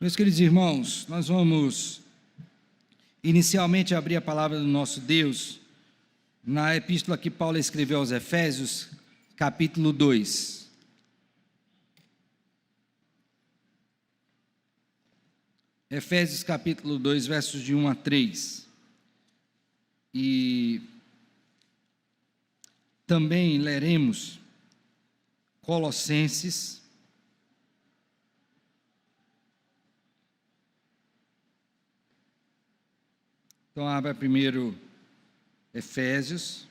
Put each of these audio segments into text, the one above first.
Meus queridos irmãos, nós vamos inicialmente abrir a palavra do nosso Deus na epístola que Paulo escreveu aos Efésios, capítulo 2. Efésios capítulo 2, versos de 1 a 3. E também leremos Colossenses, então abra primeiro Efésios,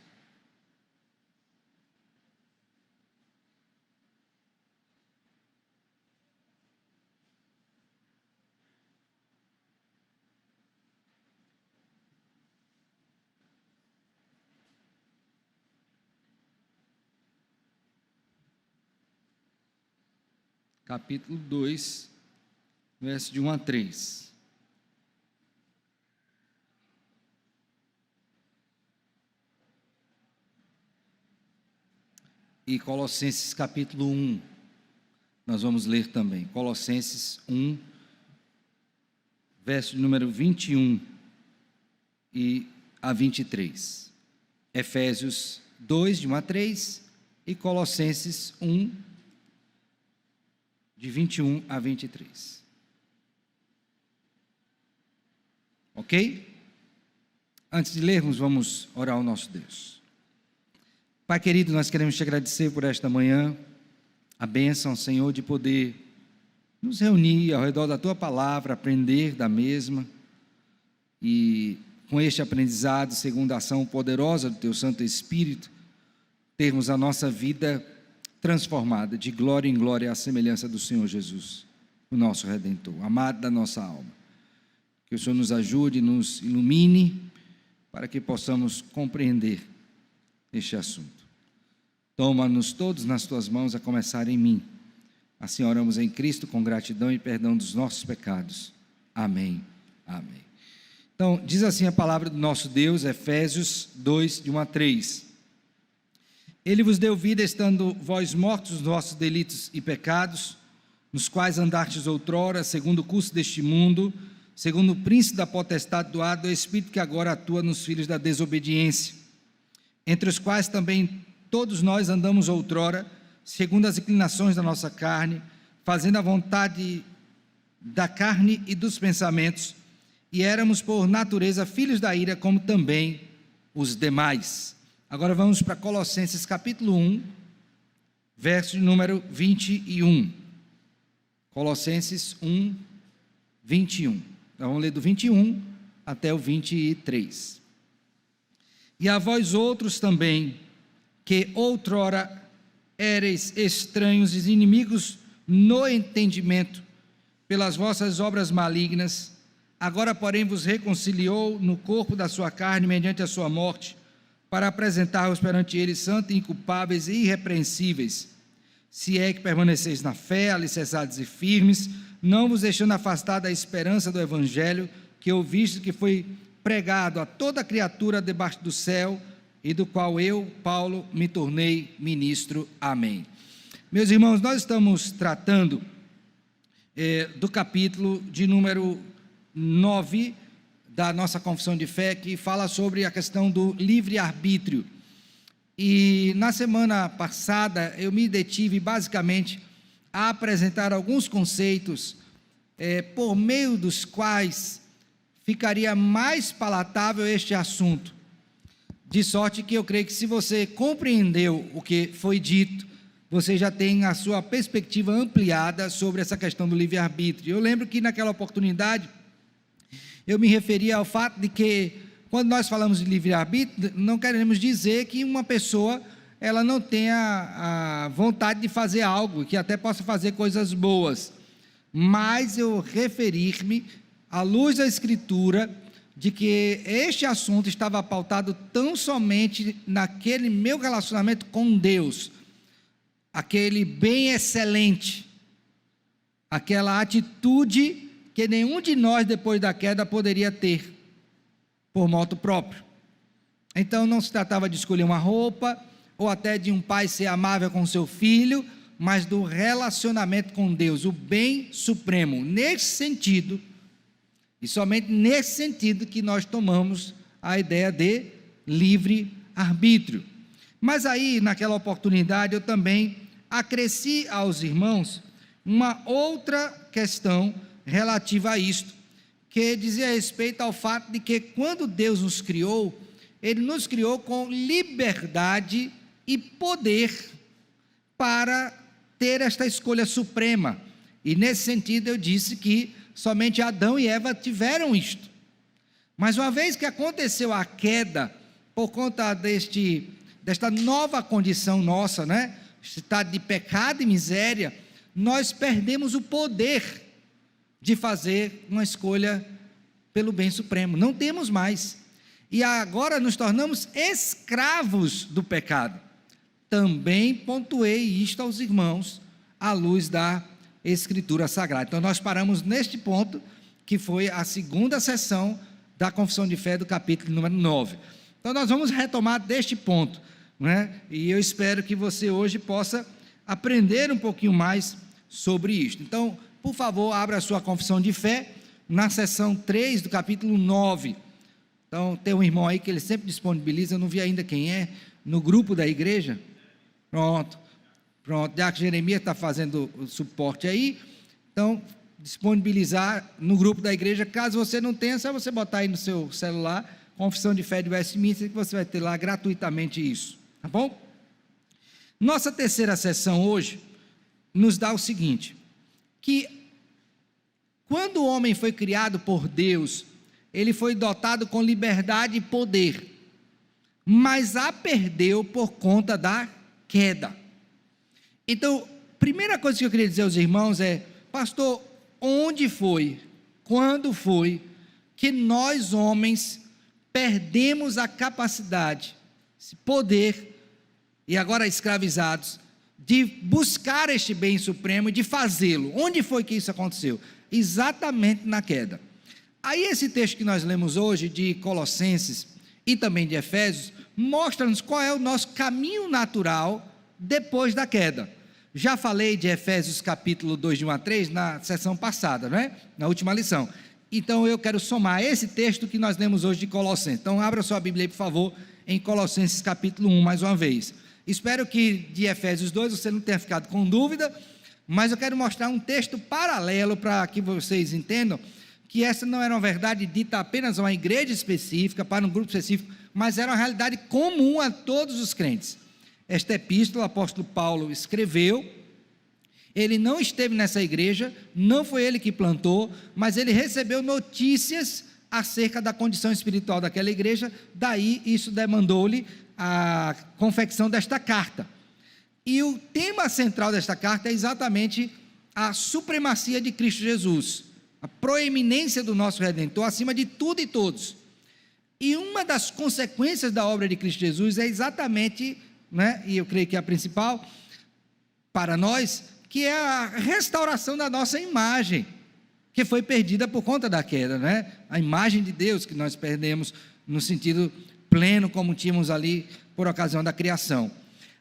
capítulo 2, verso de 1 a 3. E Colossenses capítulo 1, nós vamos ler também. Colossenses 1, verso de número 21 e a 23. Efésios 2, de 1 a 3 e Colossenses 1, de 21 a 23. Ok? Antes de lermos, vamos orar ao nosso Deus. Pai querido, nós queremos te agradecer por esta manhã, a bênção, Senhor, de poder nos reunir ao redor da Tua palavra, aprender da mesma, e com este aprendizado, segundo a ação poderosa do Teu Santo Espírito, termos a nossa vida transformada de glória em glória à semelhança do Senhor Jesus, o nosso Redentor, amado da nossa alma. Que o Senhor nos ajude, nos ilumine, para que possamos compreender este assunto. Toma-nos todos nas Tuas mãos, a começar em mim. Assim oramos em Cristo com gratidão e perdão dos nossos pecados. Amém. Amém. Então, diz assim a palavra do nosso Deus, Efésios 2, de 1 a 3. Ele vos deu vida, estando vós mortos nos vossos delitos e pecados, nos quais andastes outrora, segundo o curso deste mundo, segundo o príncipe da potestade do ar do Espírito que agora atua nos filhos da desobediência, entre os quais também todos nós andamos outrora, segundo as inclinações da nossa carne, fazendo a vontade da carne e dos pensamentos, e éramos por natureza filhos da ira, como também os demais. Agora vamos para Colossenses capítulo 1, verso número 21. Colossenses 1, 21. Então vamos ler do 21 até o 23. E a vós outros também, que outrora éreis estranhos e inimigos no entendimento, pelas vossas obras malignas, agora porém vos reconciliou no corpo da sua carne, mediante a sua morte, para apresentar-vos perante ele santos, inculpáveis e irrepreensíveis, se é que permaneceis na fé, alicerçados e firmes, não vos deixando afastar da esperança do evangelho, que ouvistes que foi pregado a toda criatura debaixo do céu, e do qual eu, Paulo, me tornei ministro. Amém. Meus irmãos, nós estamos tratando do capítulo de número 9 da nossa confissão de fé, que fala sobre a questão do livre-arbítrio. E na semana passada eu me detive basicamente a apresentar alguns conceitos por meio dos quais ficaria mais palatável este assunto. De sorte que eu creio que se você compreendeu o que foi dito, você já tem a sua perspectiva ampliada sobre essa questão do livre-arbítrio. Eu lembro que naquela oportunidade, eu me referia ao fato de que, quando nós falamos de livre-arbítrio, não queremos dizer que uma pessoa ela não tenha a vontade de fazer algo, que até possa fazer coisas boas, mas eu referir-me, à luz da Escritura, de que este assunto estava pautado tão somente naquele meu relacionamento com Deus, aquele bem excelente, aquela atitude que nenhum de nós depois da queda poderia ter, por moto próprio. Então não se tratava de escolher uma roupa, ou até de um pai ser amável com seu filho, mas do relacionamento com Deus, o bem supremo. Nesse sentido, e somente nesse sentido que nós tomamos a ideia de livre-arbítrio. Mas aí, naquela oportunidade, eu também acresci aos irmãos uma outra questão relativa a isto, que dizia respeito ao fato de que quando Deus nos criou, Ele nos criou com liberdade e poder para ter esta escolha suprema. E nesse sentido eu disse que somente Adão e Eva tiveram isto. Mas uma vez que aconteceu a queda, por conta desta nova condição nossa, né? Estado de pecado e miséria, nós perdemos o poder de fazer uma escolha pelo bem supremo. Não temos mais. E agora nos tornamos escravos do pecado. Também pontuei isto aos irmãos à luz da Escritura Sagrada. Então nós paramos neste ponto, que foi a segunda sessão da Confissão de Fé do capítulo número 9. Então nós vamos retomar deste ponto, né? E eu espero que você hoje possa aprender um pouquinho mais sobre isto. Então, por favor, abra a sua Confissão de Fé na seção 3 do capítulo 9. Então tem um irmão aí que ele sempre disponibiliza, eu não vi ainda quem é, no grupo da igreja. Pronto, Diácono Jeremias está fazendo o suporte aí, então disponibilizar no grupo da igreja, caso você não tenha, é só você botar aí no seu celular, Confissão de Fé de Westminster, que você vai ter lá gratuitamente isso, tá bom? Nossa terceira sessão hoje nos dá o seguinte, que quando o homem foi criado por Deus, ele foi dotado com liberdade e poder, mas a perdeu por conta da queda. Então, primeira coisa que eu queria dizer aos irmãos é, pastor, onde foi, quando foi que nós homens perdemos a capacidade, esse poder, e agora escravizados, de buscar este bem supremo e de fazê-lo? Onde foi que isso aconteceu? Exatamente na queda. Aí esse texto que nós lemos hoje, de Colossenses e também de Efésios, mostra-nos qual é o nosso caminho natural depois da queda. Já falei de Efésios capítulo 2, de 1 a 3, na sessão passada, não é? Na última lição. Então eu quero somar esse texto que nós lemos hoje de Colossenses. Então abra sua Bíblia aí, por favor, em Colossenses capítulo 1, mais uma vez. Espero que de Efésios 2 você não tenha ficado com dúvida, mas eu quero mostrar um texto paralelo para que vocês entendam que essa não era uma verdade dita apenas a uma igreja específica, para um grupo específico, mas era uma realidade comum a todos os crentes. Esta epístola o apóstolo Paulo escreveu, ele não esteve nessa igreja, não foi ele que plantou, mas ele recebeu notícias acerca da condição espiritual daquela igreja, daí isso demandou-lhe a confecção desta carta. E o tema central desta carta é exatamente a supremacia de Cristo Jesus, a proeminência do nosso Redentor acima de tudo e todos. E uma das consequências da obra de Cristo Jesus é exatamente, né, e eu creio que é a principal para nós, que é a restauração da nossa imagem, que foi perdida por conta da queda, né? A imagem de Deus que nós perdemos no sentido pleno, como tínhamos ali por ocasião da criação.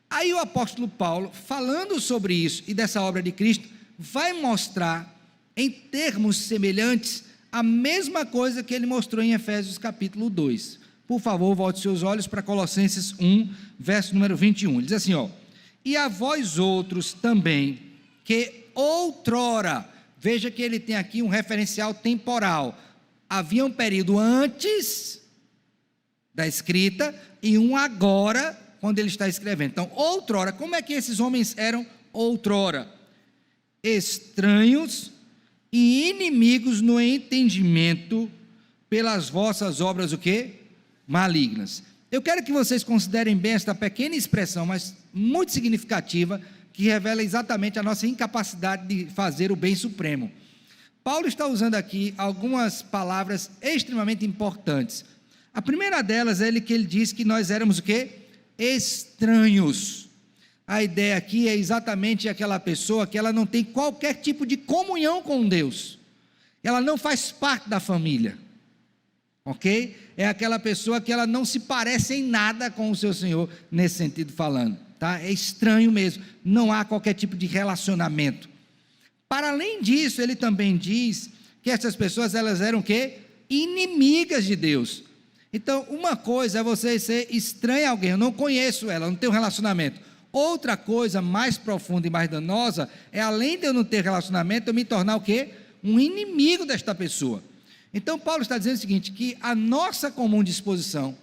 Aí o apóstolo Paulo, falando sobre isso e dessa obra de Cristo, vai mostrar em termos semelhantes a mesma coisa que ele mostrou em Efésios capítulo 2. Por favor, volte seus olhos para Colossenses 1, verso número 21. Ele diz assim, ó: e a vós outros também, que outrora, veja que ele tem aqui um referencial temporal, havia um período antes da escrita e um agora, quando ele está escrevendo. Então, outrora, como é que esses homens eram outrora? Estranhos e inimigos no entendimento pelas vossas obras, o quê? Malignas. Eu quero que vocês considerem bem esta pequena expressão, mas muito significativa, que revela exatamente a nossa incapacidade de fazer o bem supremo. Paulo está usando aqui algumas palavras extremamente importantes. A primeira delas é que ele diz que nós éramos o quê? Estranhos. A ideia aqui é exatamente aquela pessoa que ela não tem qualquer tipo de comunhão com Deus, ela não faz parte da família, ok? É aquela pessoa que ela não se parece em nada com o seu Senhor, nesse sentido falando, tá? É estranho mesmo, não há qualquer tipo de relacionamento. Para além disso, ele também diz que essas pessoas, elas eram o quê? Inimigas de Deus. Então, uma coisa é você ser estranho a alguém, eu não conheço ela, eu não tenho relacionamento. Outra coisa mais profunda e mais danosa é, além de eu não ter relacionamento, eu me tornar o quê? Um inimigo desta pessoa. Então Paulo está dizendo o seguinte, que a nossa comum disposição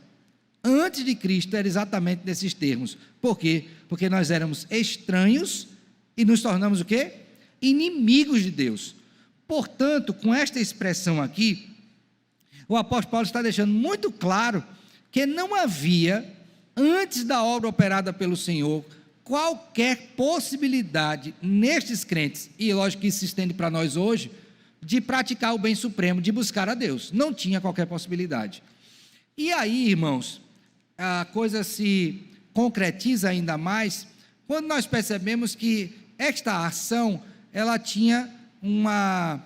antes de Cristo era exatamente nesses termos. Por quê? Porque nós éramos estranhos e nos tornamos o quê? Inimigos de Deus. Portanto, com esta expressão aqui, o apóstolo Paulo está deixando muito claro que não havia, antes da obra operada pelo Senhor, qualquer possibilidade nestes crentes, e lógico que isso se estende para nós hoje, de praticar o bem supremo, de buscar a Deus. Não tinha qualquer possibilidade. E aí, irmãos, a coisa se concretiza ainda mais quando nós percebemos que esta ação, ela tinha uma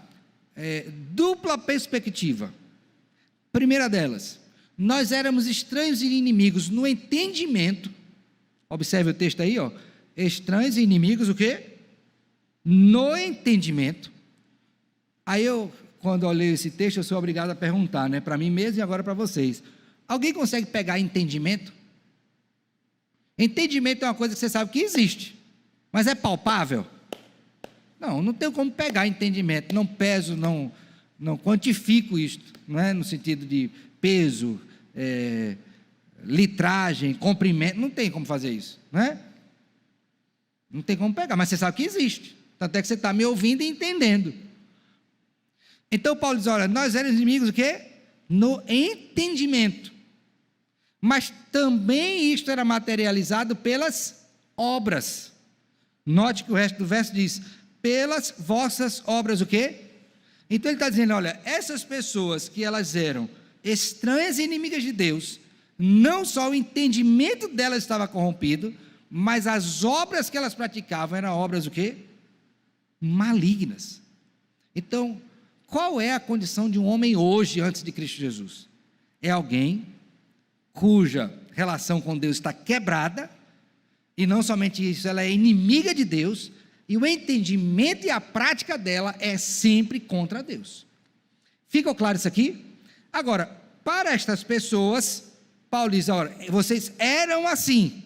dupla perspectiva. Primeira delas, nós éramos estranhos e inimigos no entendimento. Observe o texto aí, ó. Estranhos e inimigos, o quê? No entendimento. Aí eu, quando eu leio esse texto, eu sou obrigado a perguntar, né? Para mim mesmo e agora para vocês. Alguém consegue pegar entendimento? Entendimento é uma coisa que você sabe que existe, mas é palpável? Não, não tenho como pegar entendimento, não peso, não quantifico isto, não é? No sentido de peso, litragem, comprimento, não tem como fazer isso, não é? Não tem como pegar, mas você sabe que existe, tanto é que você está me ouvindo e entendendo. Então Paulo diz, olha, nós éramos inimigos o quê? No entendimento, mas também isto era materializado pelas obras. Note que o resto do verso diz, pelas vossas obras o quê? Então ele está dizendo, olha, essas pessoas que elas eram estranhas e inimigas de Deus, não só o entendimento delas estava corrompido, mas as obras que elas praticavam eram obras o quê? Malignas. Então, qual é a condição de um homem hoje, antes de Cristo Jesus? É alguém cuja relação com Deus está quebrada, e não somente isso, ela é inimiga de Deus, e o entendimento e a prática dela é sempre contra Deus. Ficou claro isso aqui? Agora, para estas pessoas, Paulo diz, olha, vocês eram assim,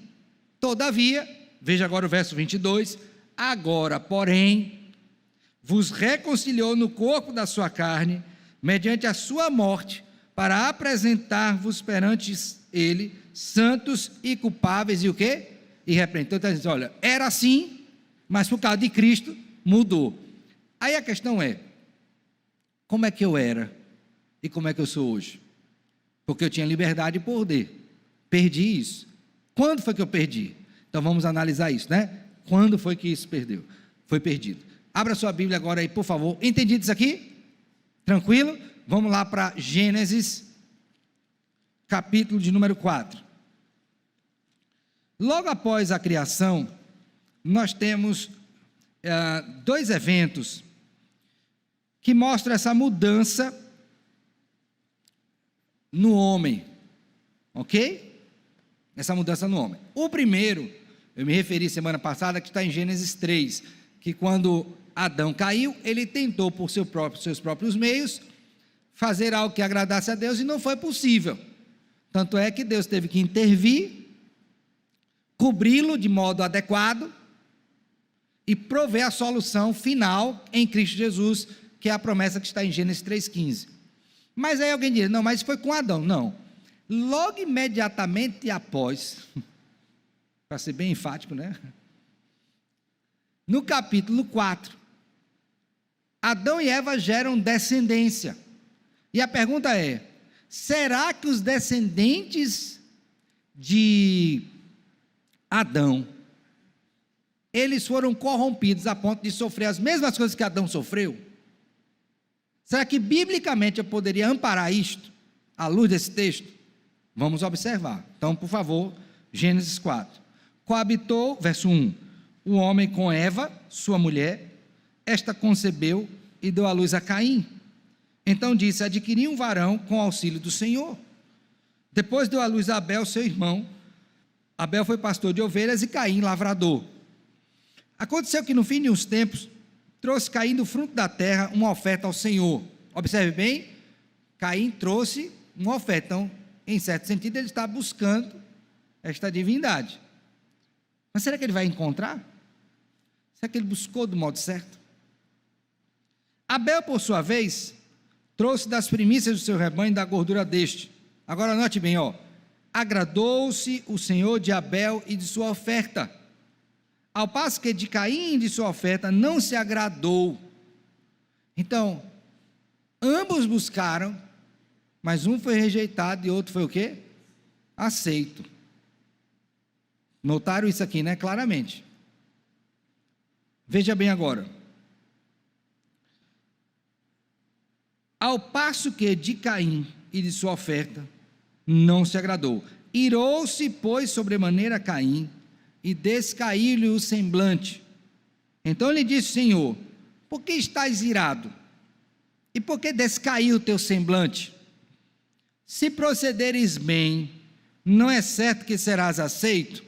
todavia, veja agora o verso 22, agora, porém, vos reconciliou no corpo da sua carne, mediante a sua morte, para apresentar-vos perante ele, santos e culpáveis, e o quê? Irrepreensíveis. Então, está dizendo, olha, era assim, mas por causa de Cristo, mudou. Aí a questão é, como é que eu era, e como é que eu sou hoje? Porque eu tinha liberdade e poder, perdi isso. Quando foi que eu perdi? Então vamos analisar isso, né? Quando foi que isso foi perdido? Abra sua Bíblia agora aí, por favor. Entendido isso aqui? Tranquilo? Vamos lá para Gênesis, capítulo de número 4. Logo após a criação, nós temos dois eventos que mostram essa mudança no homem, ok? Essa mudança no homem. O primeiro, eu me referi semana passada, que está em Gênesis 3, que quando Adão caiu, ele tentou por seus próprios meios fazer algo que agradasse a Deus e não foi possível. Tanto é que Deus teve que intervir, cobri-lo de modo adequado e prover a solução final em Cristo Jesus, que é a promessa que está em Gênesis 3,15. Mas aí alguém diz, não, mas foi com Adão. Não, logo imediatamente após, para ser bem enfático, né? No capítulo 4, Adão e Eva geram descendência, e a pergunta é, será que os descendentes de Adão, eles foram corrompidos a ponto de sofrer as mesmas coisas que Adão sofreu? Será que biblicamente eu poderia amparar isto, à luz desse texto? Vamos observar. Então, por favor, Gênesis 4. Coabitou, verso 1, o homem com Eva, sua mulher, esta concebeu e deu à luz a Caim. Então disse, adquiri um varão com auxílio do Senhor. Depois deu à luz a Abel, seu irmão. Abel foi pastor de ovelhas e Caim lavrador. Aconteceu que no fim de uns tempos, trouxe Caim do fruto da terra uma oferta ao Senhor. Observe bem, Caim trouxe uma oferta. Então, em certo sentido, ele está buscando esta divindade. Mas será que ele vai encontrar? Será que ele buscou do modo certo? Abel, por sua vez, trouxe das primícias do seu rebanho da gordura deste. Agora note bem, agradou-se o Senhor de Abel e de sua oferta, ao passo que de Caim e de sua oferta não se agradou. Então, ambos buscaram, mas um foi rejeitado e outro foi o quê? Aceito. Notaram isso aqui, né? Claramente. Veja bem agora. Ao passo que de Caim e de sua oferta não se agradou. Irou-se, pois, sobremaneira Caim, e descaiu-lhe o semblante. Então lhe disse o Senhor: por que estás irado? E por que descaiu o teu semblante? Se procederes bem, não é certo que serás aceito?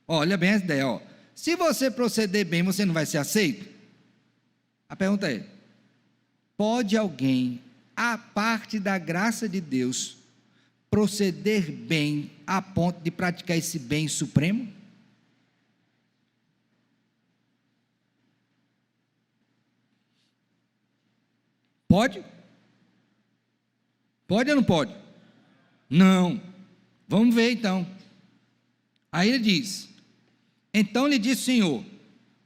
Olha bem a ideia, se você proceder bem, você não vai ser aceito? A pergunta é: pode alguém, à parte da graça de Deus, proceder bem a ponto de praticar esse bem supremo? Pode? Pode ou não pode? Não. Vamos ver então. Aí ele diz: então lhe disse o Senhor: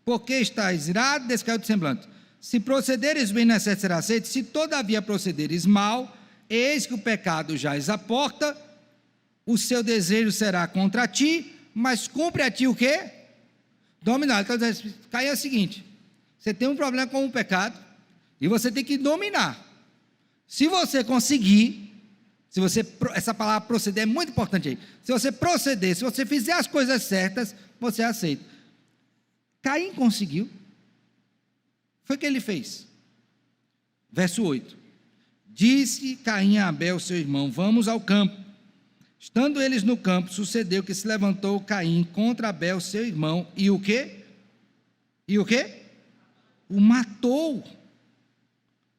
porque estás irado, descaiu do semblante. Se procederes bem, não é certo será aceito. Se todavia procederes mal, eis que o pecado jaz à porta, o seu desejo será contra ti, mas cumpre a ti o quê? Dominar. Então, Caim é o seguinte: você tem um problema com o pecado, e você tem que dominar. Se você conseguir, essa palavra proceder é muito importante aí. Se você proceder, se você fizer as coisas certas, você aceita. Caim conseguiu. Foi o que ele fez. Verso 8. Disse Caim a Abel, seu irmão: vamos ao campo. Estando eles no campo, sucedeu que se levantou Caim contra Abel, seu irmão, e o quê? E o quê? O matou.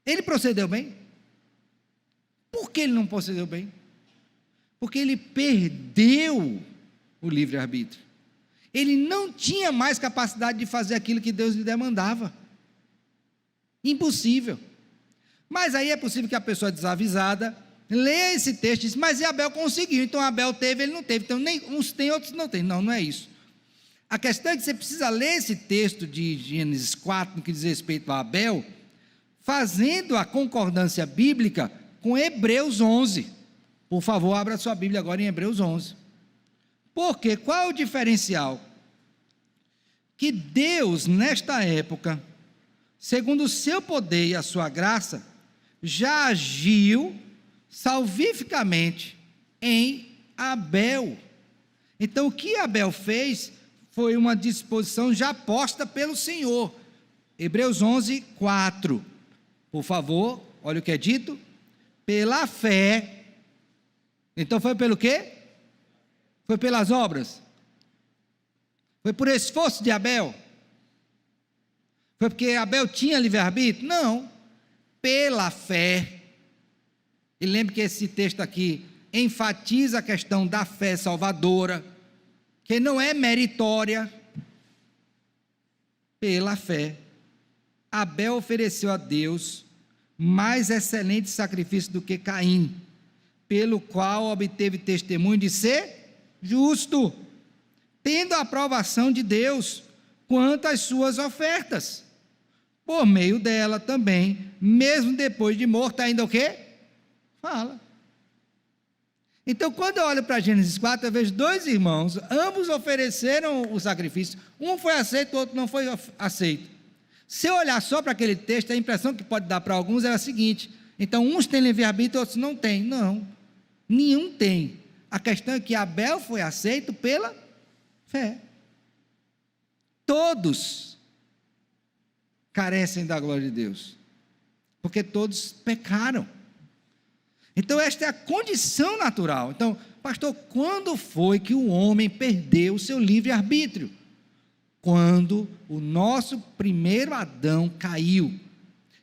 Ele procedeu bem? Por que ele não procedeu bem? Porque ele perdeu o livre-arbítrio. Ele não tinha mais capacidade de fazer aquilo que Deus lhe demandava. Impossível. Mas aí é possível que a pessoa desavisada leia esse texto e diz: mas Abel conseguiu, então Abel teve, ele não teve. Então nem uns tem, outros não tem. Não, não é isso. A questão é que você precisa ler esse texto de Gênesis 4, no que diz respeito a Abel, fazendo a concordância bíblica com Hebreus 11. Por favor, abra sua Bíblia agora em Hebreus 11. Porque qual é o diferencial? Que Deus, nesta época, segundo o seu poder e a sua graça, já agiu salvificamente em Abel. Então, o que Abel fez foi uma disposição já posta pelo Senhor. Hebreus 11, 4. Por favor, olha o que é dito: pela fé. Então foi pelo quê? Foi pelas obras? Foi por esforço de Abel? Foi porque Abel tinha livre-arbítrio? Não, pela fé. E lembre que esse texto aqui enfatiza a questão da fé salvadora, que não é meritória. Pela fé, Abel ofereceu a Deus mais excelente sacrifício do que Caim, pelo qual obteve testemunho de ser justo, tendo a aprovação de Deus quanto às suas ofertas. Por meio dela também, mesmo depois de morto, ainda o quê? Fala. Então, quando eu olho para Gênesis 4, eu vejo dois irmãos, ambos ofereceram o sacrifício, um foi aceito, o outro não foi aceito. Se eu olhar só para aquele texto, a impressão que pode dar para alguns é a seguinte: então uns têm livre-arbítrio, outros não têm. Não, nenhum tem. A questão é que Abel foi aceito pela fé. Todos carecem da glória de Deus, porque todos pecaram. Então, esta é a condição natural. Então, pastor, quando foi que o homem perdeu o seu livre-arbítrio? Quando o nosso primeiro Adão caiu.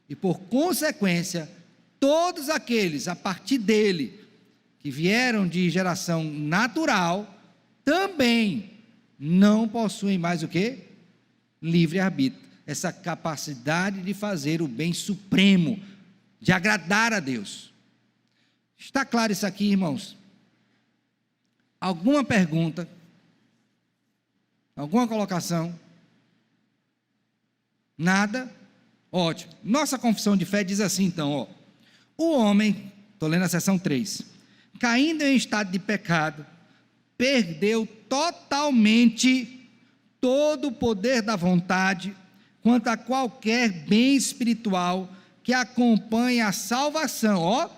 E, por consequência, todos aqueles, a partir dele, que vieram de geração natural, também não possuem mais o quê? Livre-arbítrio. Essa capacidade de fazer o bem supremo, de agradar a Deus. Está claro isso aqui, irmãos? Alguma pergunta? Alguma colocação? Nada? Ótimo. Nossa confissão de fé diz assim, então, ó. O homem, estou lendo a seção 3, caindo em estado de pecado, perdeu totalmente todo o poder da vontade quanto a qualquer bem espiritual que acompanhe a salvação, ó.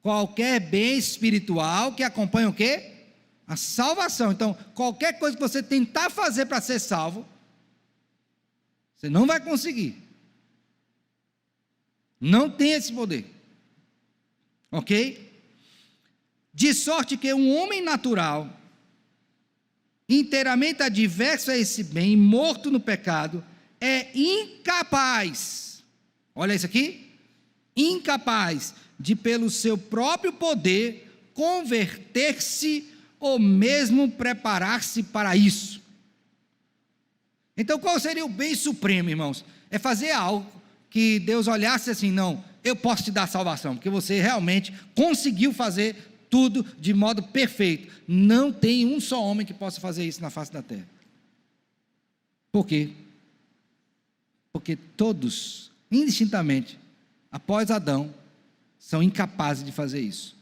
Qualquer bem espiritual que acompanha o quê? A salvação. Então, qualquer coisa que você tentar fazer para ser salvo, você não vai conseguir. Não tem esse poder. Ok? De sorte que um homem natural, inteiramente adverso a esse bem, morto no pecado, é incapaz, olha isso aqui, incapaz de pelo seu próprio poder converter-se ou mesmo preparar-se para isso. Então, qual seria o bem supremo, irmãos? É fazer algo que Deus olhasse assim, não, eu posso te dar salvação, porque você realmente conseguiu fazer tudo de modo perfeito. Não tem um só homem que possa fazer isso na face da terra. Por quê? Porque todos, indistintamente, após Adão, são incapazes de fazer isso.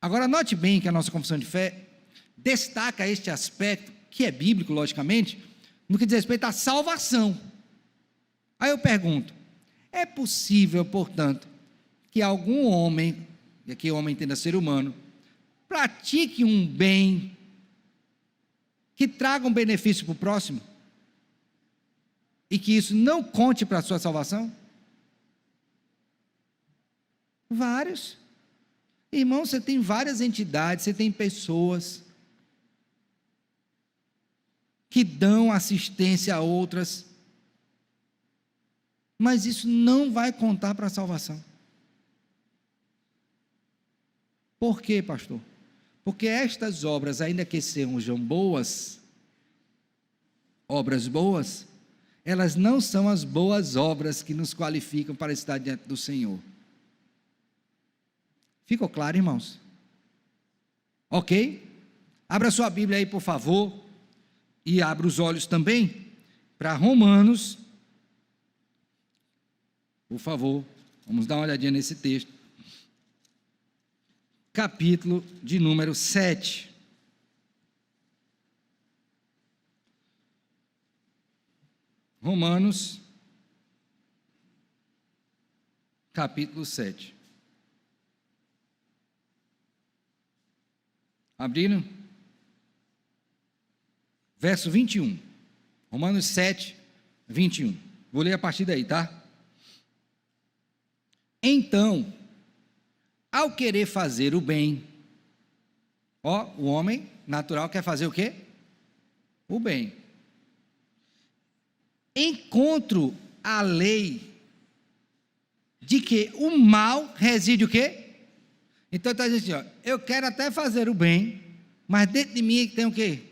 Agora, note bem que a nossa confissão de fé destaca este aspecto, que é bíblico, logicamente, no que diz respeito à salvação. Aí eu pergunto, é possível, portanto, que algum homem, e aqui o homem entenda ser humano, pratique um bem que traga um benefício para o próximo? E que isso não conte para a sua salvação? Vários. Irmão, você tem várias entidades, você tem pessoas que dão assistência a outras, mas isso não vai contar para a salvação. Por quê, pastor? Porque estas obras, ainda que sejam boas, obras boas, elas não são as boas obras que nos qualificam para estar diante do Senhor. Ficou claro, irmãos? Ok? Abra sua Bíblia aí, por favor, e abra os olhos também para Romanos. Por favor, vamos dar uma olhadinha nesse texto. Capítulo de número 7. Romanos, capítulo 7. Abriram? Verso 21. Romanos 7, 21. Vou ler a partir daí, tá? Então, ao querer fazer o bem, ó, o homem natural quer fazer o quê? O bem. Encontro a lei de que o mal reside o quê? Então está dizendo assim, ó, eu quero até fazer o bem, mas dentro de mim tem o quê?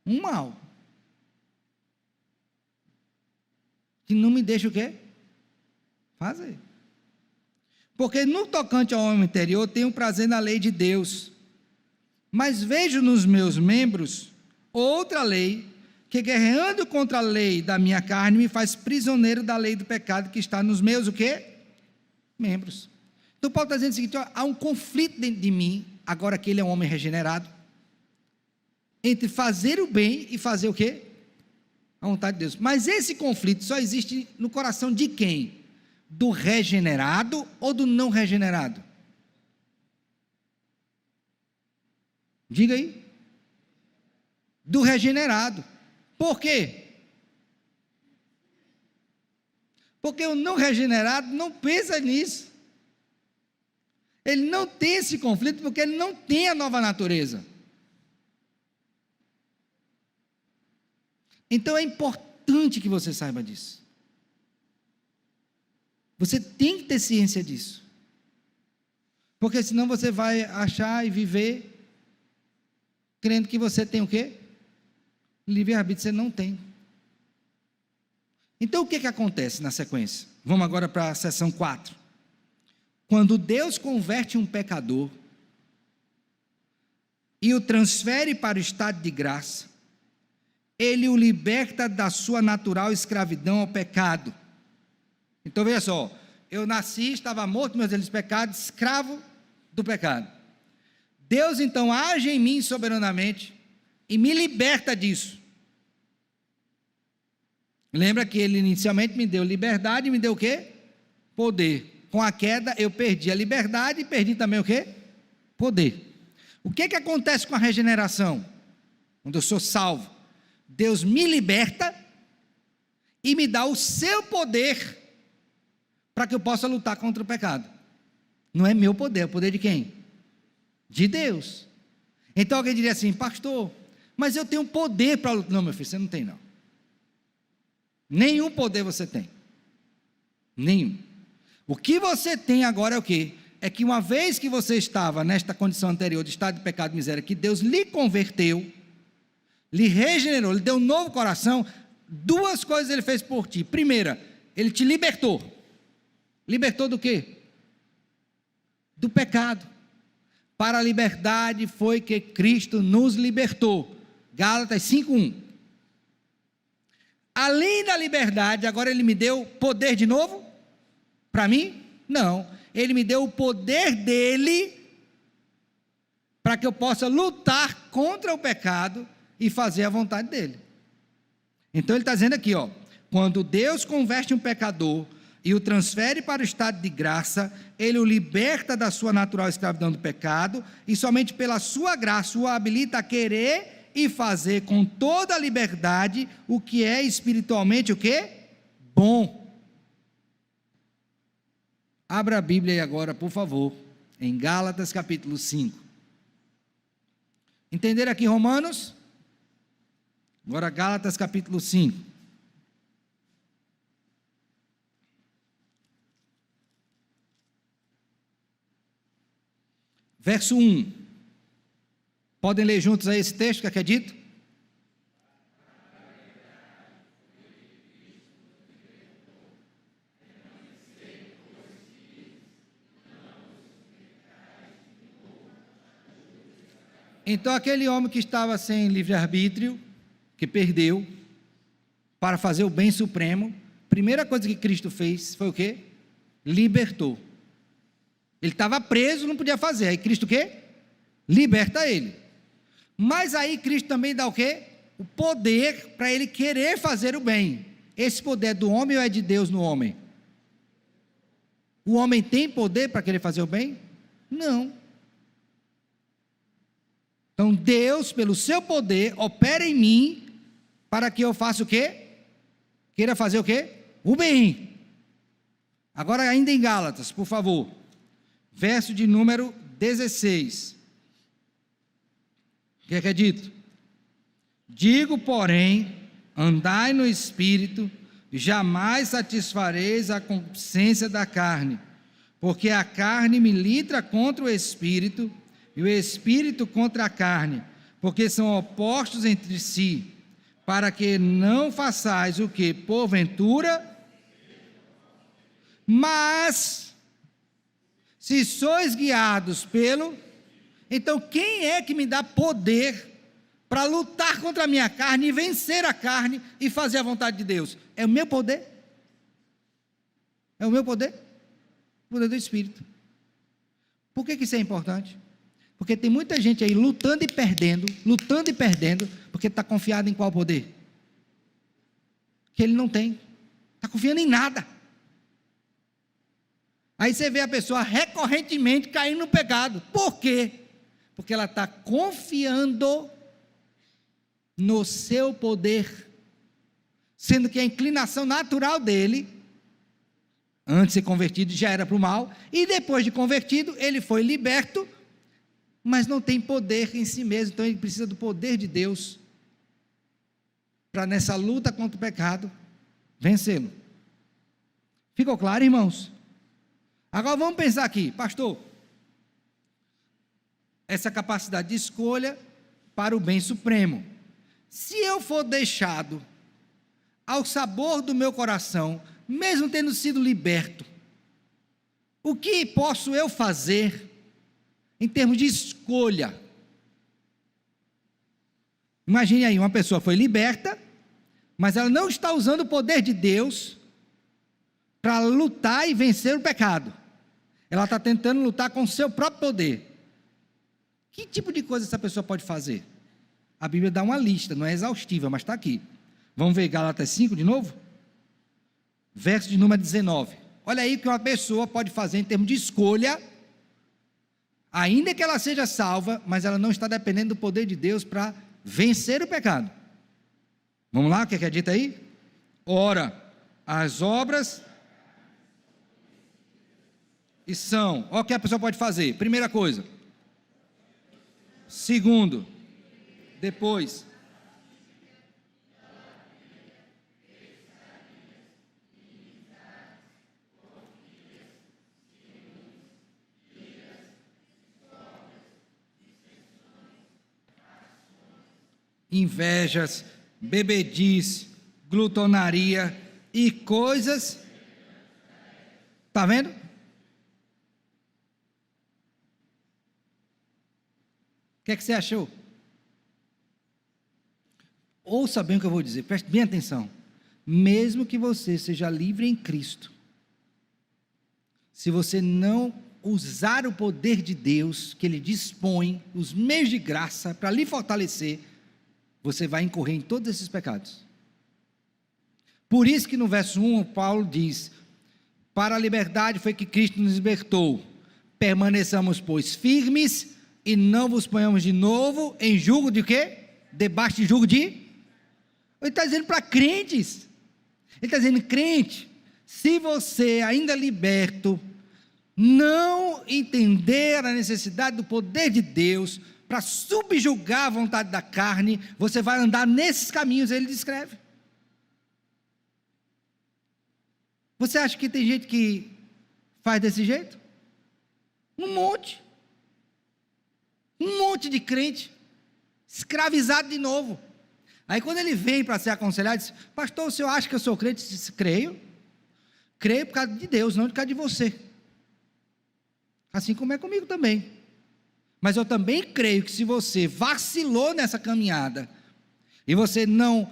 Um mal. Que não me deixa o quê? Fazer. Porque no tocante ao homem interior, tenho prazer na lei de Deus, mas vejo nos meus membros outra lei, que guerreando contra a lei da minha carne, me faz prisioneiro da lei do pecado que está nos meus, o quê? Membros. Então Paulo está dizendo o seguinte, ó, há um conflito dentro de mim, agora que ele é um homem regenerado, entre fazer o bem e fazer o quê? A vontade de Deus. Mas esse conflito só existe no coração de quem? Do regenerado ou do não regenerado? Diga aí. Do regenerado. Por quê? Porque o não regenerado não pensa nisso. Ele não tem esse conflito porque ele não tem a nova natureza. Então é importante que você saiba disso. Você tem que ter ciência disso. Porque senão você vai achar e viver crendo que você tem o quê? Livre-arbítrio. Você não tem. Então o que acontece na sequência? Vamos agora para a seção 4. Quando Deus converte um pecador e o transfere para o estado de graça, Ele o liberta da sua natural escravidão ao pecado. Então veja só, eu nasci, estava morto nos meus pecados, escravo do pecado. Deus então age em mim soberanamente e me liberta disso. Lembra que Ele inicialmente me deu liberdade e me deu o quê? Poder. Com a queda eu perdi a liberdade e perdi também o quê? Poder. O que acontece com a regeneração? Quando eu sou salvo, Deus me liberta e me dá o seu poder para que eu possa lutar contra o pecado. Não é meu poder, é o poder de quem? De Deus. Então alguém diria assim: pastor, mas eu tenho poder para lutar. Não, meu filho, você não tem não. Nenhum poder você tem. Nenhum. O que você tem agora é o quê? É que uma vez que você estava nesta condição anterior de estado de pecado e miséria, que Deus lhe converteu, lhe regenerou, lhe deu um novo coração, duas coisas Ele fez por ti. Primeira, Ele te libertou. Libertou do quê? Do pecado. Para a liberdade foi que Cristo nos libertou. Gálatas 5:1. Além da liberdade, agora Ele me deu poder de novo? Para mim? Não. Ele me deu o poder dEle para que eu possa lutar contra o pecado e fazer a vontade dEle. Então Ele está dizendo aqui, ó, quando Deus converte um pecador e o transfere para o estado de graça, Ele o liberta da sua natural escravidão do pecado, e somente pela sua graça o habilita a querer e fazer com toda a liberdade o que é espiritualmente o quê? Bom. Abra a Bíblia aí agora, por favor, em Gálatas capítulo 5. Entenderam aqui Romanos? Agora Gálatas capítulo 5. Verso 1. Podem ler juntos aí esse texto que é dito? Então aquele homem que estava sem livre-arbítrio, que perdeu, para fazer o bem supremo, primeira coisa que Cristo fez foi o quê? Libertou. Ele estava preso, não podia fazer, aí Cristo o quê? Liberta ele. Mas aí Cristo também dá o quê? O poder para ele querer fazer o bem. Esse poder é do homem ou é de Deus no homem? O homem tem poder para querer fazer o bem? Não. Então Deus, pelo seu poder, opera em mim para que eu faça o quê? Queira fazer o quê? O bem. Agora ainda em Gálatas, por favor. Verso de número 16. O que é dito? Digo, porém, andai no Espírito, e jamais satisfareis a concupiscência da carne, porque a carne milita contra o Espírito, e o Espírito contra a carne, porque são opostos entre si, para que não façais o que, porventura, mas, se sois guiados pelo... Então quem é que me dá poder para lutar contra a minha carne e vencer a carne e fazer a vontade de Deus? É o meu poder? É o meu poder? O poder do Espírito. Por que isso é importante? Porque tem muita gente aí lutando e perdendo, porque está confiado em qual poder? Que ele não tem, está confiando em nada. Aí você vê a pessoa recorrentemente caindo no pecado. Por quê? Porque ela está confiando no seu poder, sendo que a inclinação natural dele, Antes de ser convertido já era para o mal, e depois de convertido ele foi liberto, mas não tem poder em si mesmo, então ele precisa do poder de Deus, para nessa luta contra o pecado, vencê-lo. Ficou claro, irmãos? Agora vamos pensar aqui, pastor, essa capacidade de escolha para o bem supremo. Se eu for deixado ao sabor do meu coração, mesmo tendo sido liberto, o que posso eu fazer em termos de escolha? Imagine aí, uma pessoa foi liberta, mas ela não está usando o poder de Deus para lutar e vencer o pecado. Ela está tentando lutar com o seu próprio poder. Que tipo de coisa essa pessoa pode fazer? A Bíblia dá uma lista, não é exaustiva, mas está aqui. Vamos ver Gálatas 5 de novo? Verso de número 19. Olha aí o que uma pessoa pode fazer em termos de escolha, ainda que ela seja salva, mas ela não está dependendo do poder de Deus para vencer o pecado. Vamos lá, o que é dito aí? Ora, as obras e são, olha o que a pessoa pode fazer. Primeira coisa. Segundo, depois, invejas, bebedice, glutonaria e coisas. Está vendo? O que é que você achou? Ouça bem o que eu vou dizer, preste bem atenção. Mesmo que você seja livre em Cristo, se você não usar o poder de Deus, que Ele dispõe, os meios de graça para lhe fortalecer, você vai incorrer em todos esses pecados. Por isso que no verso 1, Paulo diz: para a liberdade foi que Cristo nos libertou, permaneçamos, pois, firmes, e não vos ponhamos de novo em julgo de quê? Debaixo de julgo de? Ele está dizendo para crentes, ele está dizendo, crente, se você ainda liberto, não entender a necessidade do poder de Deus, para subjugar a vontade da carne, você vai andar nesses caminhos, ele descreve. Você acha que tem gente que faz desse jeito? Um monte de crente, escravizado de novo. Aí quando ele vem para ser aconselhado, diz: pastor, o senhor acha que eu sou crente? Eu disse: creio por causa de Deus, não por causa de você, assim como é comigo também. Mas eu também creio que se você vacilou nessa caminhada, e você não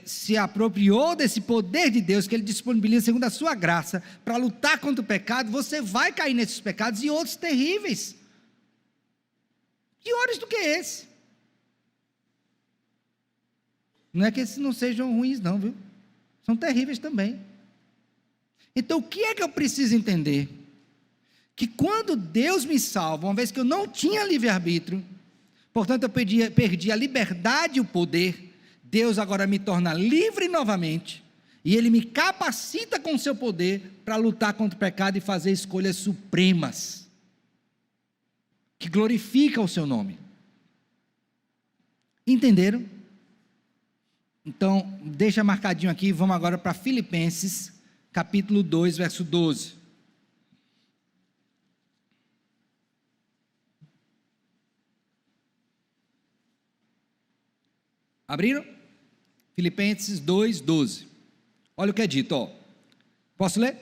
se apropriou desse poder de Deus, que Ele disponibiliza segundo a sua graça, para lutar contra o pecado, você vai cair nesses pecados e outros terríveis, piores do que esse. Não é que esses não sejam ruins não, viu? São terríveis também. Então o que é que eu preciso entender? Que quando Deus me salva, uma vez que eu não tinha livre-arbítrio, portanto eu perdi a liberdade e o poder, Deus agora me torna livre novamente, e Ele me capacita com o seu poder, para lutar contra o pecado e fazer escolhas supremas, que glorificam o seu nome. Entenderam? Então, deixa marcadinho aqui, vamos agora para Filipenses, capítulo 2, verso 12. Abriram? Filipenses 2, 12. Olha o que é dito, ó. Posso ler?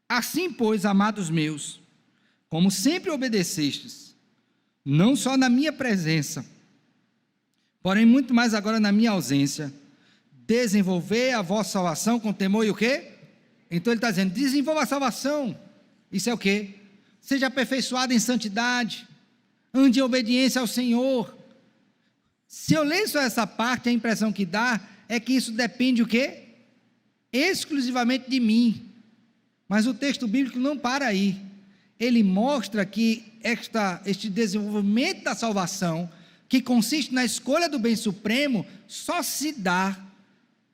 Assim, pois, amados meus, como sempre obedecestes, não só na minha presença, porém muito mais agora na minha ausência, desenvolver a vossa salvação com temor e o quê? Então ele está dizendo, desenvolva a salvação. Isso é o quê? Seja aperfeiçoado em santidade, ande em obediência ao Senhor. Se eu ler só essa parte, a impressão que dá é que isso depende o quê? Exclusivamente de mim. Mas o texto bíblico não para aí. Ele mostra que este desenvolvimento da salvação, que consiste na escolha do bem supremo, só se dá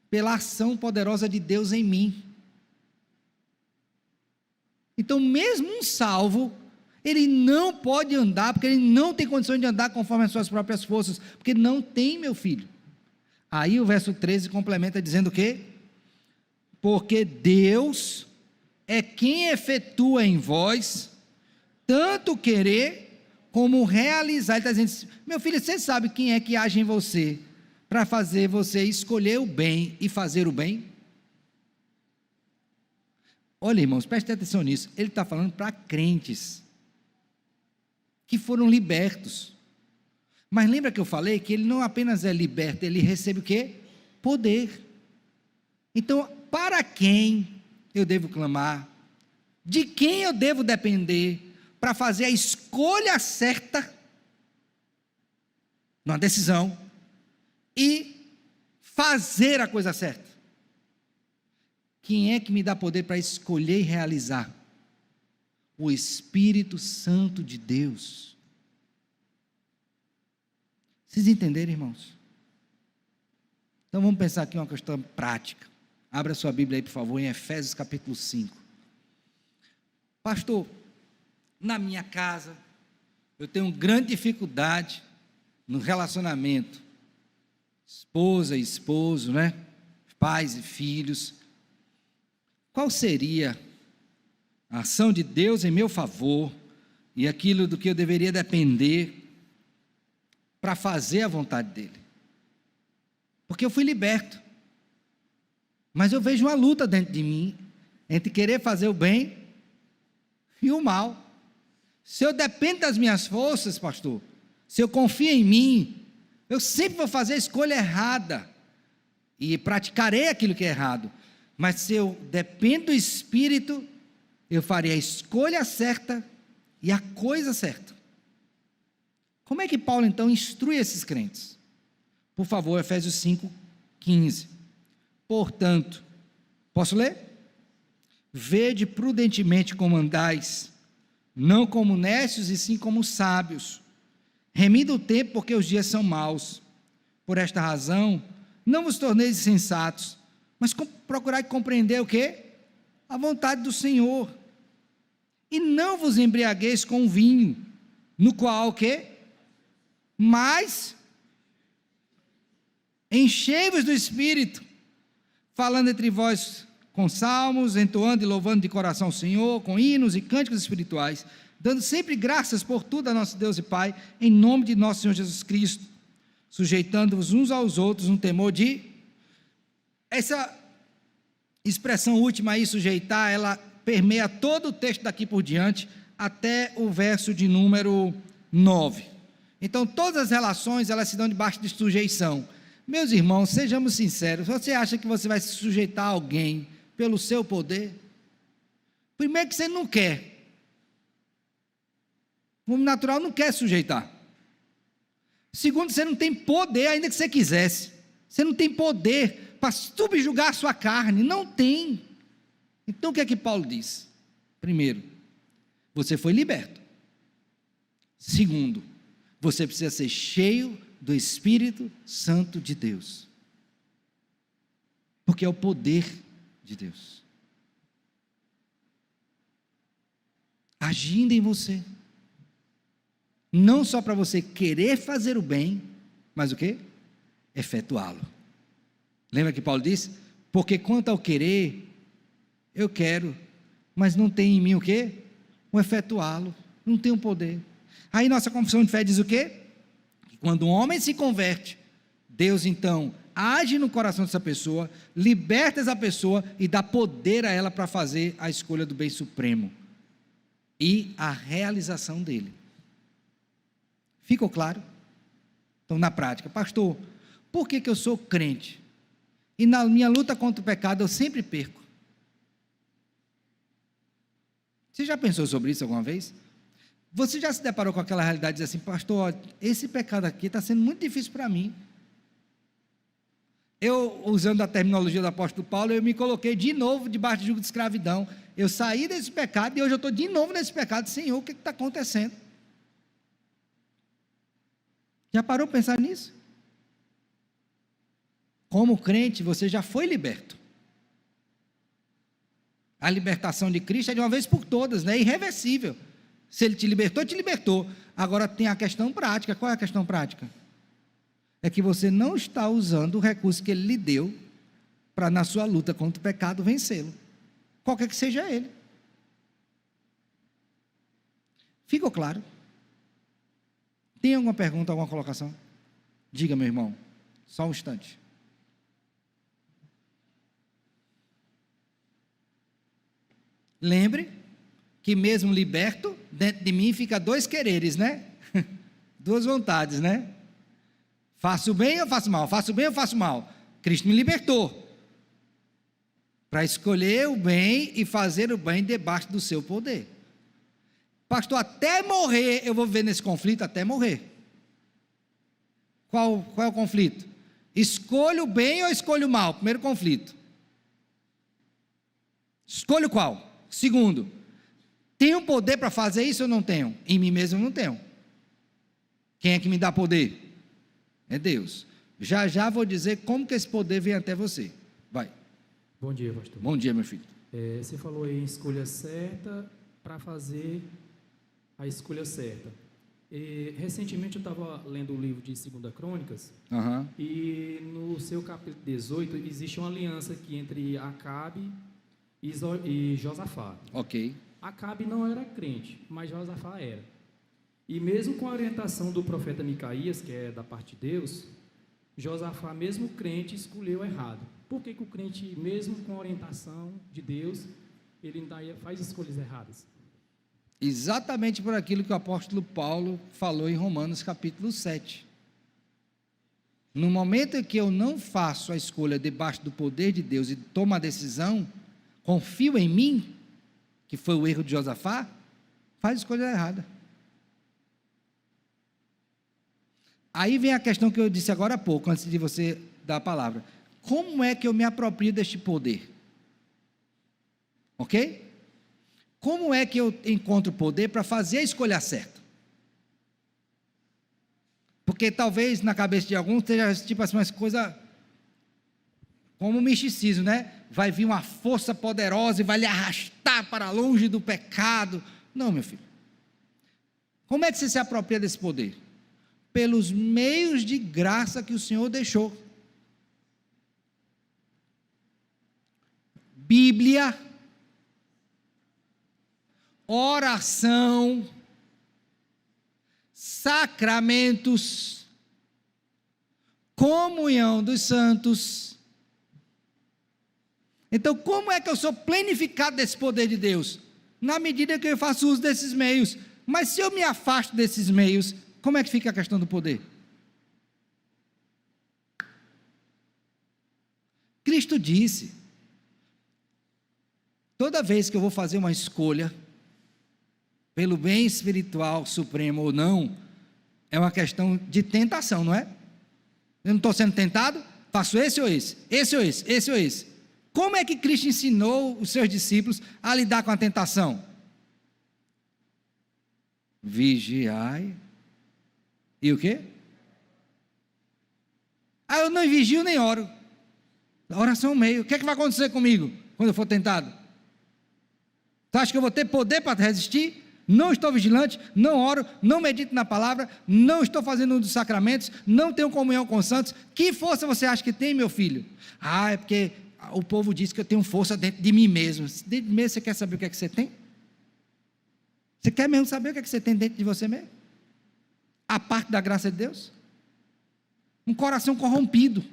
pela ação poderosa de Deus em mim. Então, mesmo um salvo, ele não pode andar, porque ele não tem condições de andar conforme as suas próprias forças, porque não tem, meu filho. Aí o verso 13 complementa dizendo o quê? Porque Deus é quem efetua em vós tanto querer como realizar. Ele está dizendo, meu filho, você sabe quem é que age em você para fazer você escolher o bem e fazer o bem? Olha, irmãos, preste atenção nisso. Ele está falando para crentes que foram libertos. Mas lembra que eu falei que ele não apenas é liberto, ele recebe o quê? Poder. Então, para quem eu devo clamar? De quem eu devo depender para fazer a escolha certa, numa decisão, e fazer a coisa certa? Quem é que me dá poder para escolher e realizar? O Espírito Santo de Deus. Vocês entenderam, irmãos? Então vamos pensar aqui uma questão prática. Abra sua Bíblia aí, por favor, em Efésios capítulo 5. Pastor, na minha casa, eu tenho grande dificuldade no relacionamento. Esposa e esposo, né? Pais e filhos. Qual seria a ação de Deus em meu favor e aquilo do que eu deveria depender para fazer a vontade dele? Porque eu fui liberto, mas eu vejo uma luta dentro de mim entre querer fazer o bem e o mal. Se eu dependo das minhas forças, pastor, se eu confio em mim, eu sempre vou fazer a escolha errada e praticarei aquilo que é errado. Mas se eu dependo do Espírito, eu farei a escolha certa e a coisa certa. Como é que Paulo então instrui esses crentes? Por favor, Efésios 5:15. Portanto, posso ler? Vede prudentemente como andais, não como necios e sim como sábios, remindo o tempo porque os dias são maus. Por esta razão, não vos torneis insensatos, mas procurai compreender o quê? A vontade do Senhor. E não vos embriagueis com vinho, no qual o quê? Mas enchei-vos do Espírito, falando entre vós com salmos, entoando e louvando de coração o Senhor, com hinos e cânticos espirituais, dando sempre graças por tudo a nosso Deus e Pai, em nome de nosso Senhor Jesus Cristo, sujeitando-vos uns aos outros no temor de... Essa expressão última aí, sujeitar, ela permeia todo o texto daqui por diante, até o verso de número 9. Então, todas as relações, elas se dão debaixo de sujeição. Meus irmãos, sejamos sinceros, você acha que você vai se sujeitar a alguém pelo seu poder? Primeiro que você não quer. O homem natural não quer sujeitar. Segundo, você não tem poder, ainda que você quisesse. Você não tem poder para subjugar a sua carne, não tem. Então o que é que Paulo diz? Primeiro, você foi liberto. Segundo, você precisa ser cheio do Espírito Santo de Deus, porque é o poder de Deus agindo em você, não só para você querer fazer o bem, mas o quê? Efetuá-lo. Lembra que Paulo disse? Porque quanto ao querer, eu quero, mas não tem em mim o quê? O efetuá-lo, não tem o poder. Aí nossa confissão de fé diz o quê? Que quando um homem se converte, Deus então age no coração dessa pessoa, liberta essa pessoa e dá poder a ela para fazer a escolha do bem supremo e a realização dele. Ficou claro? Então, na prática, pastor, por que eu sou crente e na minha luta contra o pecado eu sempre perco? Você já pensou sobre isso alguma vez? Você já se deparou com aquela realidade de dizer assim, pastor, esse pecado aqui está sendo muito difícil para mim. Eu, usando a terminologia do apóstolo Paulo, eu me coloquei de novo debaixo de jugo de escravidão. Eu saí desse pecado e hoje eu estou de novo nesse pecado. Senhor, o que está acontecendo? Já parou para pensar nisso? Como crente, você já foi liberto. A libertação de Cristo é de uma vez por todas, né? É irreversível. Se Ele te libertou, te libertou. Agora tem a questão prática. Qual é a questão prática? É que você não está usando o recurso que Ele lhe deu para, na sua luta contra o pecado, vencê-lo. Qualquer que seja ele. Ficou claro? Tem alguma pergunta, alguma colocação? Diga, meu irmão. Só um instante. Lembre que mesmo liberto, dentro de mim fica dois quereres, né? Duas vontades, né? Faço bem ou faço mal? Faço bem ou faço mal? Cristo me libertou para escolher o bem e fazer o bem debaixo do seu poder. Pastor, até morrer eu vou viver nesse conflito, até morrer. Qual é o conflito? Escolho o bem ou escolho o mal? Primeiro conflito. Escolho qual? Segundo, tenho poder para fazer isso ou não tenho? Em mim mesmo eu não tenho. Quem é que me dá poder? É Deus. Já já vou dizer como que esse poder vem até você. Vai. Bom dia, pastor. Bom dia, meu filho. Você falou aí em escolha certa para fazer a escolha certa. Recentemente eu estava lendo o livro de 2 Crônicas, e no seu capítulo 18 existe uma aliança aqui entre Acabe e Josafá. Ok. Acabe não era crente, mas Josafá era. E mesmo com a orientação do profeta Micaías, que é da parte de Deus, Josafá, mesmo crente, escolheu errado. Por que o crente, mesmo com a orientação de Deus, ele ainda faz escolhas erradas? Exatamente por aquilo que o apóstolo Paulo falou em Romanos capítulo 7. No momento em que eu não faço a escolha debaixo do poder de Deus e tomo a decisão, confio em mim, que foi o erro de Josafá, faz a escolha errada. Aí vem a questão que eu disse agora há pouco, antes de você dar a palavra. Como é que eu me aproprio deste poder? Ok? Como é que eu encontro poder para fazer a escolha certa? Porque talvez na cabeça de alguns esteja tipo assim, uma coisa como o misticismo, né? Vai vir uma força poderosa e vai lhe arrastar para longe do pecado. Não, meu filho. Como é que você se apropria desse poder? Pelos meios de graça que o Senhor deixou. Bíblia, oração, sacramentos, comunhão dos santos. Então, como é que eu sou plenificado desse poder de Deus? Na medida que eu faço uso desses meios. Mas se eu me afasto desses meios, como é que fica a questão do poder? Cristo disse: toda vez que eu vou fazer uma escolha, pelo bem espiritual supremo ou não, é uma questão de tentação, não é? Eu não estou sendo tentado, faço esse ou esse, esse ou esse, esse ou esse. Como é que Cristo ensinou os seus discípulos a lidar com a tentação? Vigiai. E o quê? Eu não vigio nem oro. A oração é um meio. O que é que vai acontecer comigo quando eu for tentado? Tu acha que eu vou ter poder para resistir? Não estou vigilante, não oro, não medito na palavra, não estou fazendo um dos sacramentos, não tenho comunhão com os santos. Que força você acha que tem, meu filho? É porque o povo diz que eu tenho força dentro de mim mesmo. Dentro de mim você quer saber o que é que você tem? Você quer mesmo saber o que é que você tem dentro de você mesmo? A parte da graça de Deus? Um coração corrompido.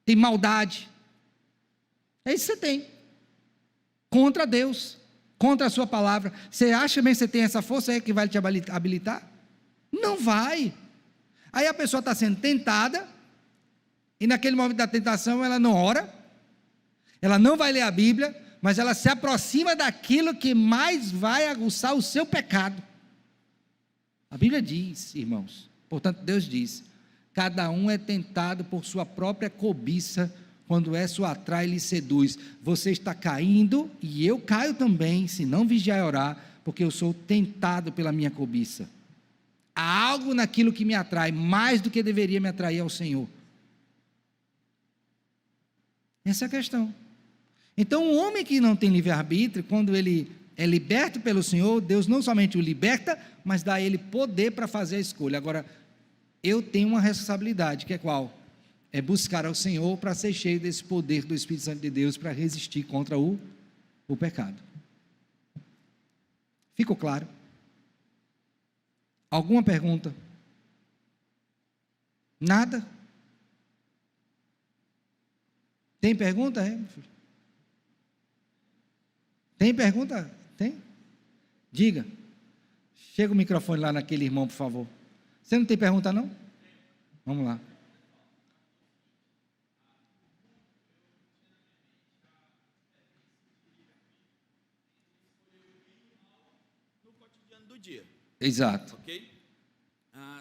Tem maldade. É isso que você tem. Contra Deus. Contra a sua palavra. Você acha bem que você tem essa força aí que vai te habilitar? Não vai. Aí a pessoa está sendo tentada, e naquele momento da tentação ela não ora, ela não vai ler a Bíblia, mas ela se aproxima daquilo que mais vai aguçar o seu pecado. A Bíblia diz, irmãos, portanto Deus diz, cada um é tentado por sua própria cobiça, quando essa o atrai e lhe seduz. Você está caindo, e eu caio também, se não vigiar e orar, porque eu sou tentado pela minha cobiça. Há algo naquilo que me atrai, mais do que deveria me atrair ao Senhor. Essa é a questão. Então, um homem que não tem livre-arbítrio, quando ele é liberto pelo Senhor, Deus não somente o liberta, mas dá a ele poder para fazer a escolha. Agora, eu tenho uma responsabilidade, que é qual? É buscar ao Senhor para ser cheio desse poder do Espírito Santo de Deus para resistir contra o pecado. Ficou claro? Alguma pergunta? Nada? Tem pergunta? É, meu filho? Tem pergunta? Tem? Diga. Chega o microfone lá naquele irmão, por favor. Você não tem pergunta, não? Vamos lá. No cotidiano do dia. Exato. Ok?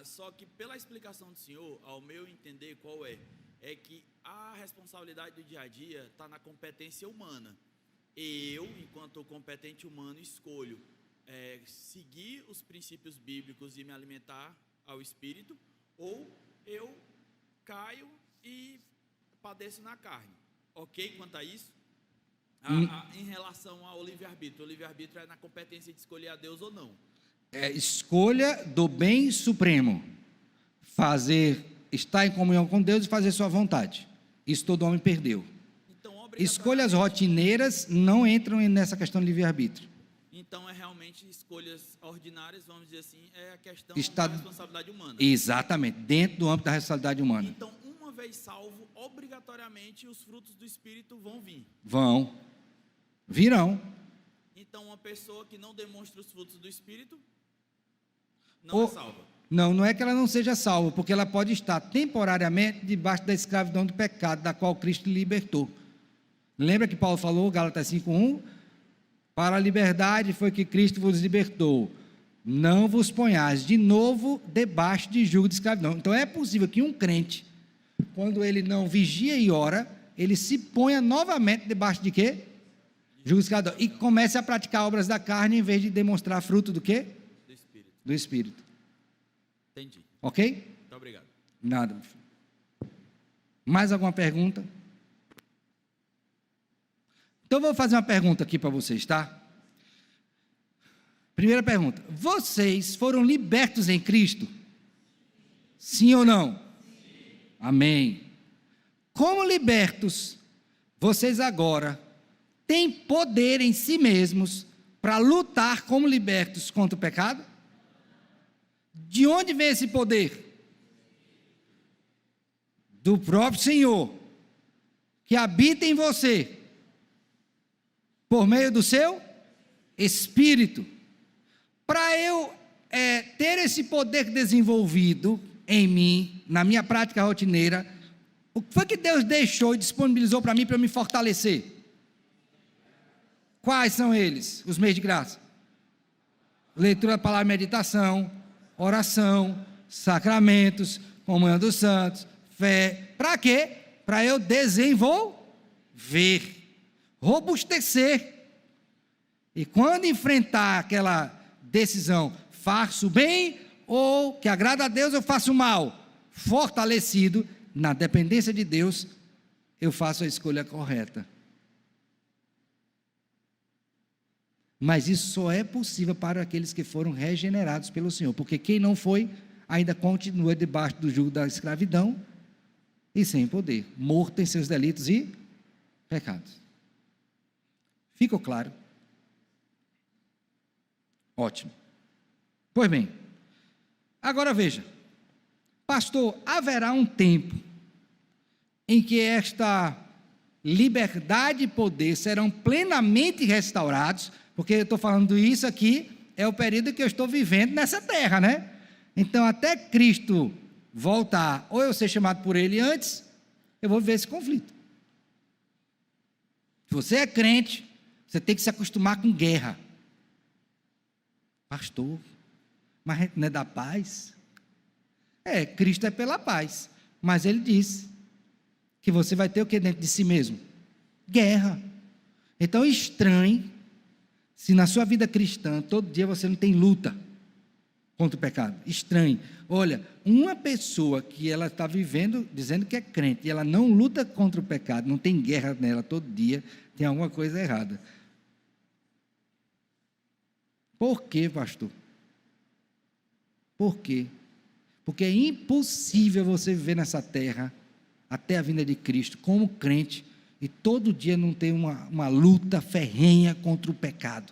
Só que pela explicação do senhor, ao meu entender, qual é? É que a responsabilidade do dia a dia está na competência humana. Eu, enquanto competente humano, escolho seguir os princípios bíblicos e me alimentar ao Espírito, ou eu caio e padeço na carne. Ok quanto a isso? Em relação ao livre-arbítrio, o livre-arbítrio é na competência de escolher a Deus ou não. É escolha do bem supremo. Estar em comunhão com Deus e fazer sua vontade. Isso todo homem perdeu. Então, escolhas rotineiras não entram nessa questão de livre-arbítrio. Então, é realmente escolhas ordinárias, vamos dizer assim, é a questão da responsabilidade humana. Exatamente, dentro do âmbito da responsabilidade humana. Então, uma vez salvo, obrigatoriamente os frutos do Espírito vão vir. Virão. Então, uma pessoa que não demonstra os frutos do Espírito não é salva. Não é que ela não seja salva, porque ela pode estar temporariamente debaixo da escravidão do pecado, da qual Cristo libertou. Lembra que Paulo falou, Gálatas 5:1? Para a liberdade foi que Cristo vos libertou. Não vos ponhais de novo debaixo de jugo de escravidão. Então é possível que um crente, quando ele não vigia e ora, ele se ponha novamente debaixo de quê? Jugo de escravidão. E comece a praticar obras da carne em vez de demonstrar fruto do quê? Do Espírito. Do Espírito. Entendi. Ok? Muito obrigado. Nada, meu filho. Mais alguma pergunta? Então, eu vou fazer uma pergunta aqui para vocês, tá? Primeira pergunta. Vocês foram libertos em Cristo? Sim ou não? Sim. Amém. Como libertos, vocês agora têm poder em si mesmos para lutar como libertos contra o pecado? De onde vem esse poder? Do próprio Senhor, que habita em você, por meio do seu Espírito. Para eu ter esse poder desenvolvido em mim, na minha prática rotineira, o que foi que Deus deixou e disponibilizou para mim, para eu me fortalecer? Quais são eles? Os meios de graça? Leitura da palavra, meditação, oração, sacramentos, comunhão dos santos, fé. Para quê? Para eu desenvolver, robustecer. E quando enfrentar aquela decisão, faço bem ou que agrada a Deus, eu faço mal, fortalecido na dependência de Deus, eu faço a escolha correta. Mas isso só é possível para aqueles que foram regenerados pelo Senhor, porque quem não foi, ainda continua debaixo do jugo da escravidão e sem poder, morto em seus delitos e pecados. Ficou claro? Ótimo. Pois bem, agora veja, pastor, haverá um tempo em que esta liberdade e poder serão plenamente restaurados, porque eu estou falando isso aqui, é o período que eu estou vivendo nessa terra, né? Então, até Cristo voltar, ou eu ser chamado por Ele antes, eu vou viver esse conflito. Se você é crente, você tem que se acostumar com guerra. Pastor, mas não é da paz? Cristo é pela paz, mas Ele disse que você vai ter o que dentro de si mesmo? Guerra. Então, estranhe se na sua vida cristã, todo dia você não tem luta. contra o pecado. Estranhe. Olha, uma pessoa que ela está vivendo, dizendo que é crente, e ela não luta contra o pecado, não tem guerra nela todo dia, tem alguma coisa errada. Por quê, pastor? Por quê? Porque é impossível você viver nessa terra, até a vinda de Cristo, como crente, e todo dia não ter uma luta ferrenha contra o pecado.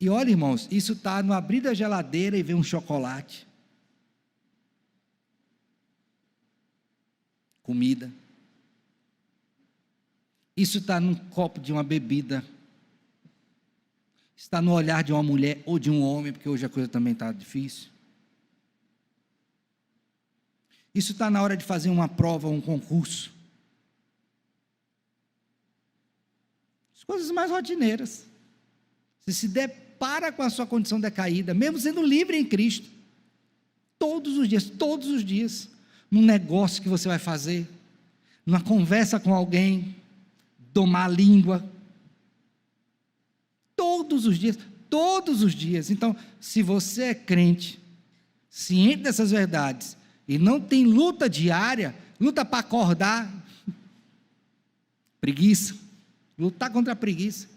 E olha, irmãos, isso está no abrir da geladeira e ver um chocolate, comida. Isso está num copo de uma bebida. Está no olhar de uma mulher ou de um homem, porque hoje a coisa também está difícil. Isso está na hora de fazer uma prova, um concurso. As coisas mais rotineiras. Você se depara com a sua condição decaída, mesmo sendo livre em Cristo, todos os dias, num negócio que você vai fazer, numa conversa com alguém, domar a língua, todos os dias. Então, se você é crente, ciente dessas verdades, e não tem luta diária, luta para acordar, preguiça, lutar contra a preguiça,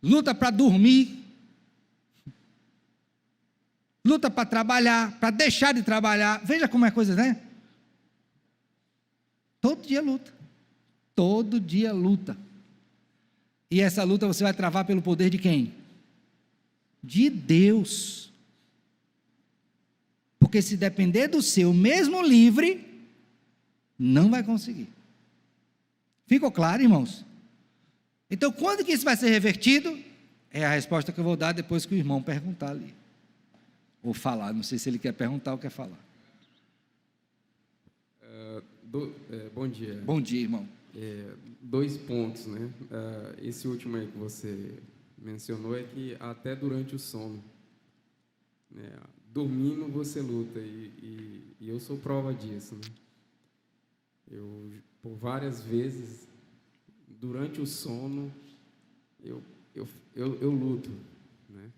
luta para dormir, luta para trabalhar, para deixar de trabalhar, veja como é a coisa, né? Todo dia luta, e essa luta você vai travar pelo poder de quem? De Deus, porque se depender do seu, mesmo livre, não vai conseguir. Ficou claro, irmãos? Então, quando que isso vai ser revertido? É a resposta que eu vou dar depois que o irmão perguntar ali, ou falar, não sei se ele quer perguntar ou quer falar. Bom dia. Bom dia, irmão. 2 pontos, né? Esse último aí que você mencionou é que até durante o sono, né? Dormindo você luta, e eu sou prova disso, né? Eu, por várias vezes, durante o sono, eu luto, né?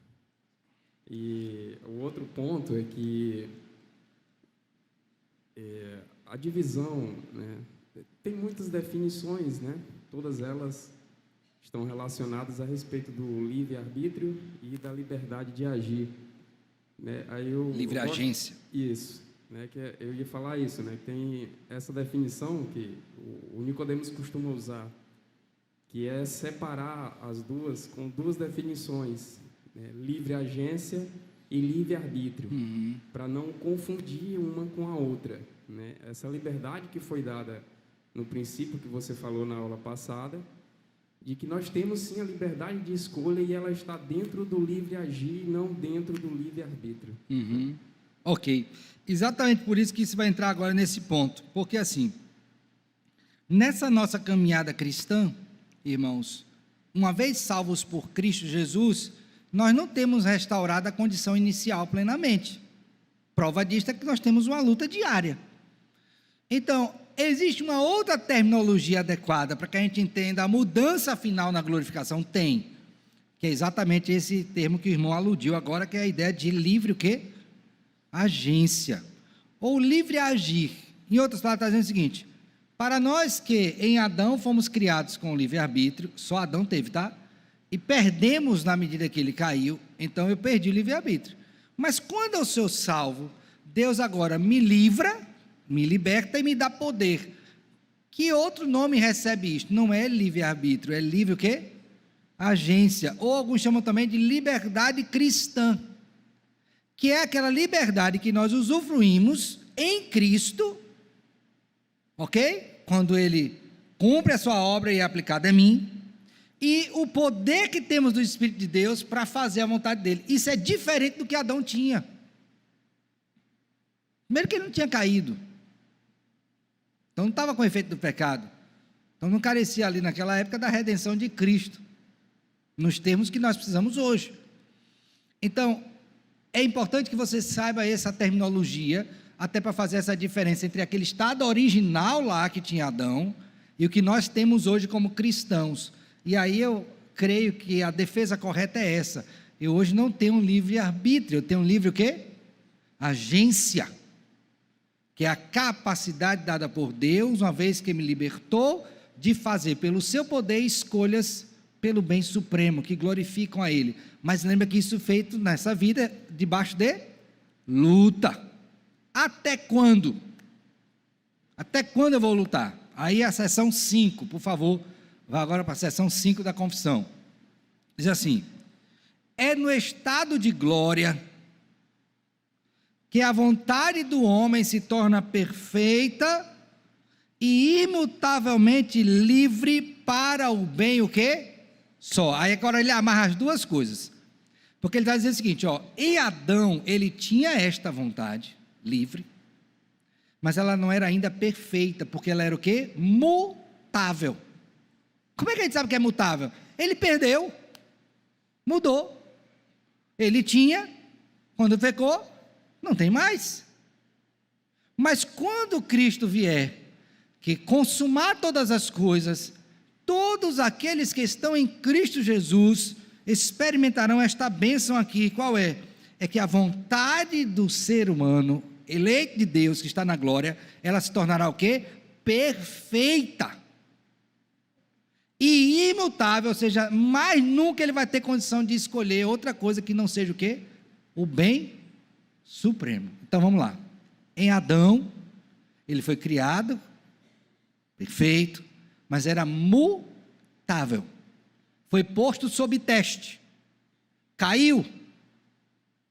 E o outro ponto é que a divisão, né? Tem muitas definições, né? Todas elas estão relacionadas a respeito do livre-arbítrio e da liberdade de agir, né? Livre agência. Isso, né? Eu ia falar isso, né? Tem essa definição que o Nicodemos costuma usar, que é separar as duas com 2 definições, né? Livre agência e livre-arbítrio, para não confundir uma com a outra, né? Essa liberdade que foi dada no princípio que você falou na aula passada, de que nós temos sim a liberdade de escolha, e ela está dentro do livre agir, não dentro do livre arbítrio. Ok, exatamente por isso que isso vai entrar agora nesse ponto, porque assim, nessa nossa caminhada cristã, irmãos, uma vez salvos por Cristo Jesus, nós não temos restaurado a condição inicial plenamente. Prova disso é que nós temos uma luta diária. Então, existe uma outra terminologia adequada para que a gente entenda a mudança final na glorificação? Tem, que é exatamente esse termo que o irmão aludiu agora, que é a ideia de livre o quê? Agência, ou livre agir. Em outras palavras, está dizendo o seguinte: para nós que em Adão fomos criados com livre-arbítrio, só Adão teve, tá? E perdemos na medida que ele caiu, então eu perdi o livre-arbítrio. Mas quando eu sou salvo, Deus agora me livra, me liberta e me dá poder. Que outro nome recebe isto? Não é livre-arbítrio, é livre o quê? Agência, ou alguns chamam também de liberdade cristã, que é aquela liberdade que nós usufruímos em Cristo, ok? Quando Ele cumpre a sua obra e é aplicada a mim, e o poder que temos do Espírito de Deus para fazer a vontade dEle. Isso é diferente do que Adão tinha. Primeiro que ele não tinha caído, então não estava com o efeito do pecado, então não carecia ali naquela época da redenção de Cristo, nos termos que nós precisamos hoje. Então, é importante que você saiba essa terminologia, até para fazer essa diferença entre aquele estado original lá que tinha Adão, e o que nós temos hoje como cristãos. E aí eu creio que a defesa correta é essa: eu hoje não tenho um livre-arbítrio, eu tenho um livre o quê? Agência, que é a capacidade dada por Deus, uma vez que me libertou, de fazer pelo seu poder escolhas pelo bem supremo, que glorificam a Ele. Mas lembra que isso é feito nessa vida, debaixo de luta. Até quando? Até quando eu vou lutar? Aí a seção 5, por favor, vá agora para a seção 5 da confissão. Diz assim: é no estado de glória que a vontade do homem se torna perfeita e imutavelmente livre para o bem, o quê? Só. Aí agora ele amarra as duas coisas, porque ele está dizendo o seguinte, ó, em Adão ele tinha esta vontade livre, mas ela não era ainda perfeita, porque ela era o quê? Mutável. Como é que a gente sabe que é mutável? Ele perdeu, mudou. Ele tinha, quando pecou, não tem mais. Mas quando Cristo vier, que consumar todas as coisas, todos aqueles que estão em Cristo Jesus experimentarão esta bênção aqui. Qual é? É que a vontade do ser humano, eleito de Deus, que está na glória, ela se tornará o quê? Perfeita e imutável, ou seja, mais nunca ele vai ter condição de escolher outra coisa que não seja o quê? O bem supremo. Então vamos lá. Em Adão, ele foi criado perfeito, mas era mutável, foi posto sob teste, caiu,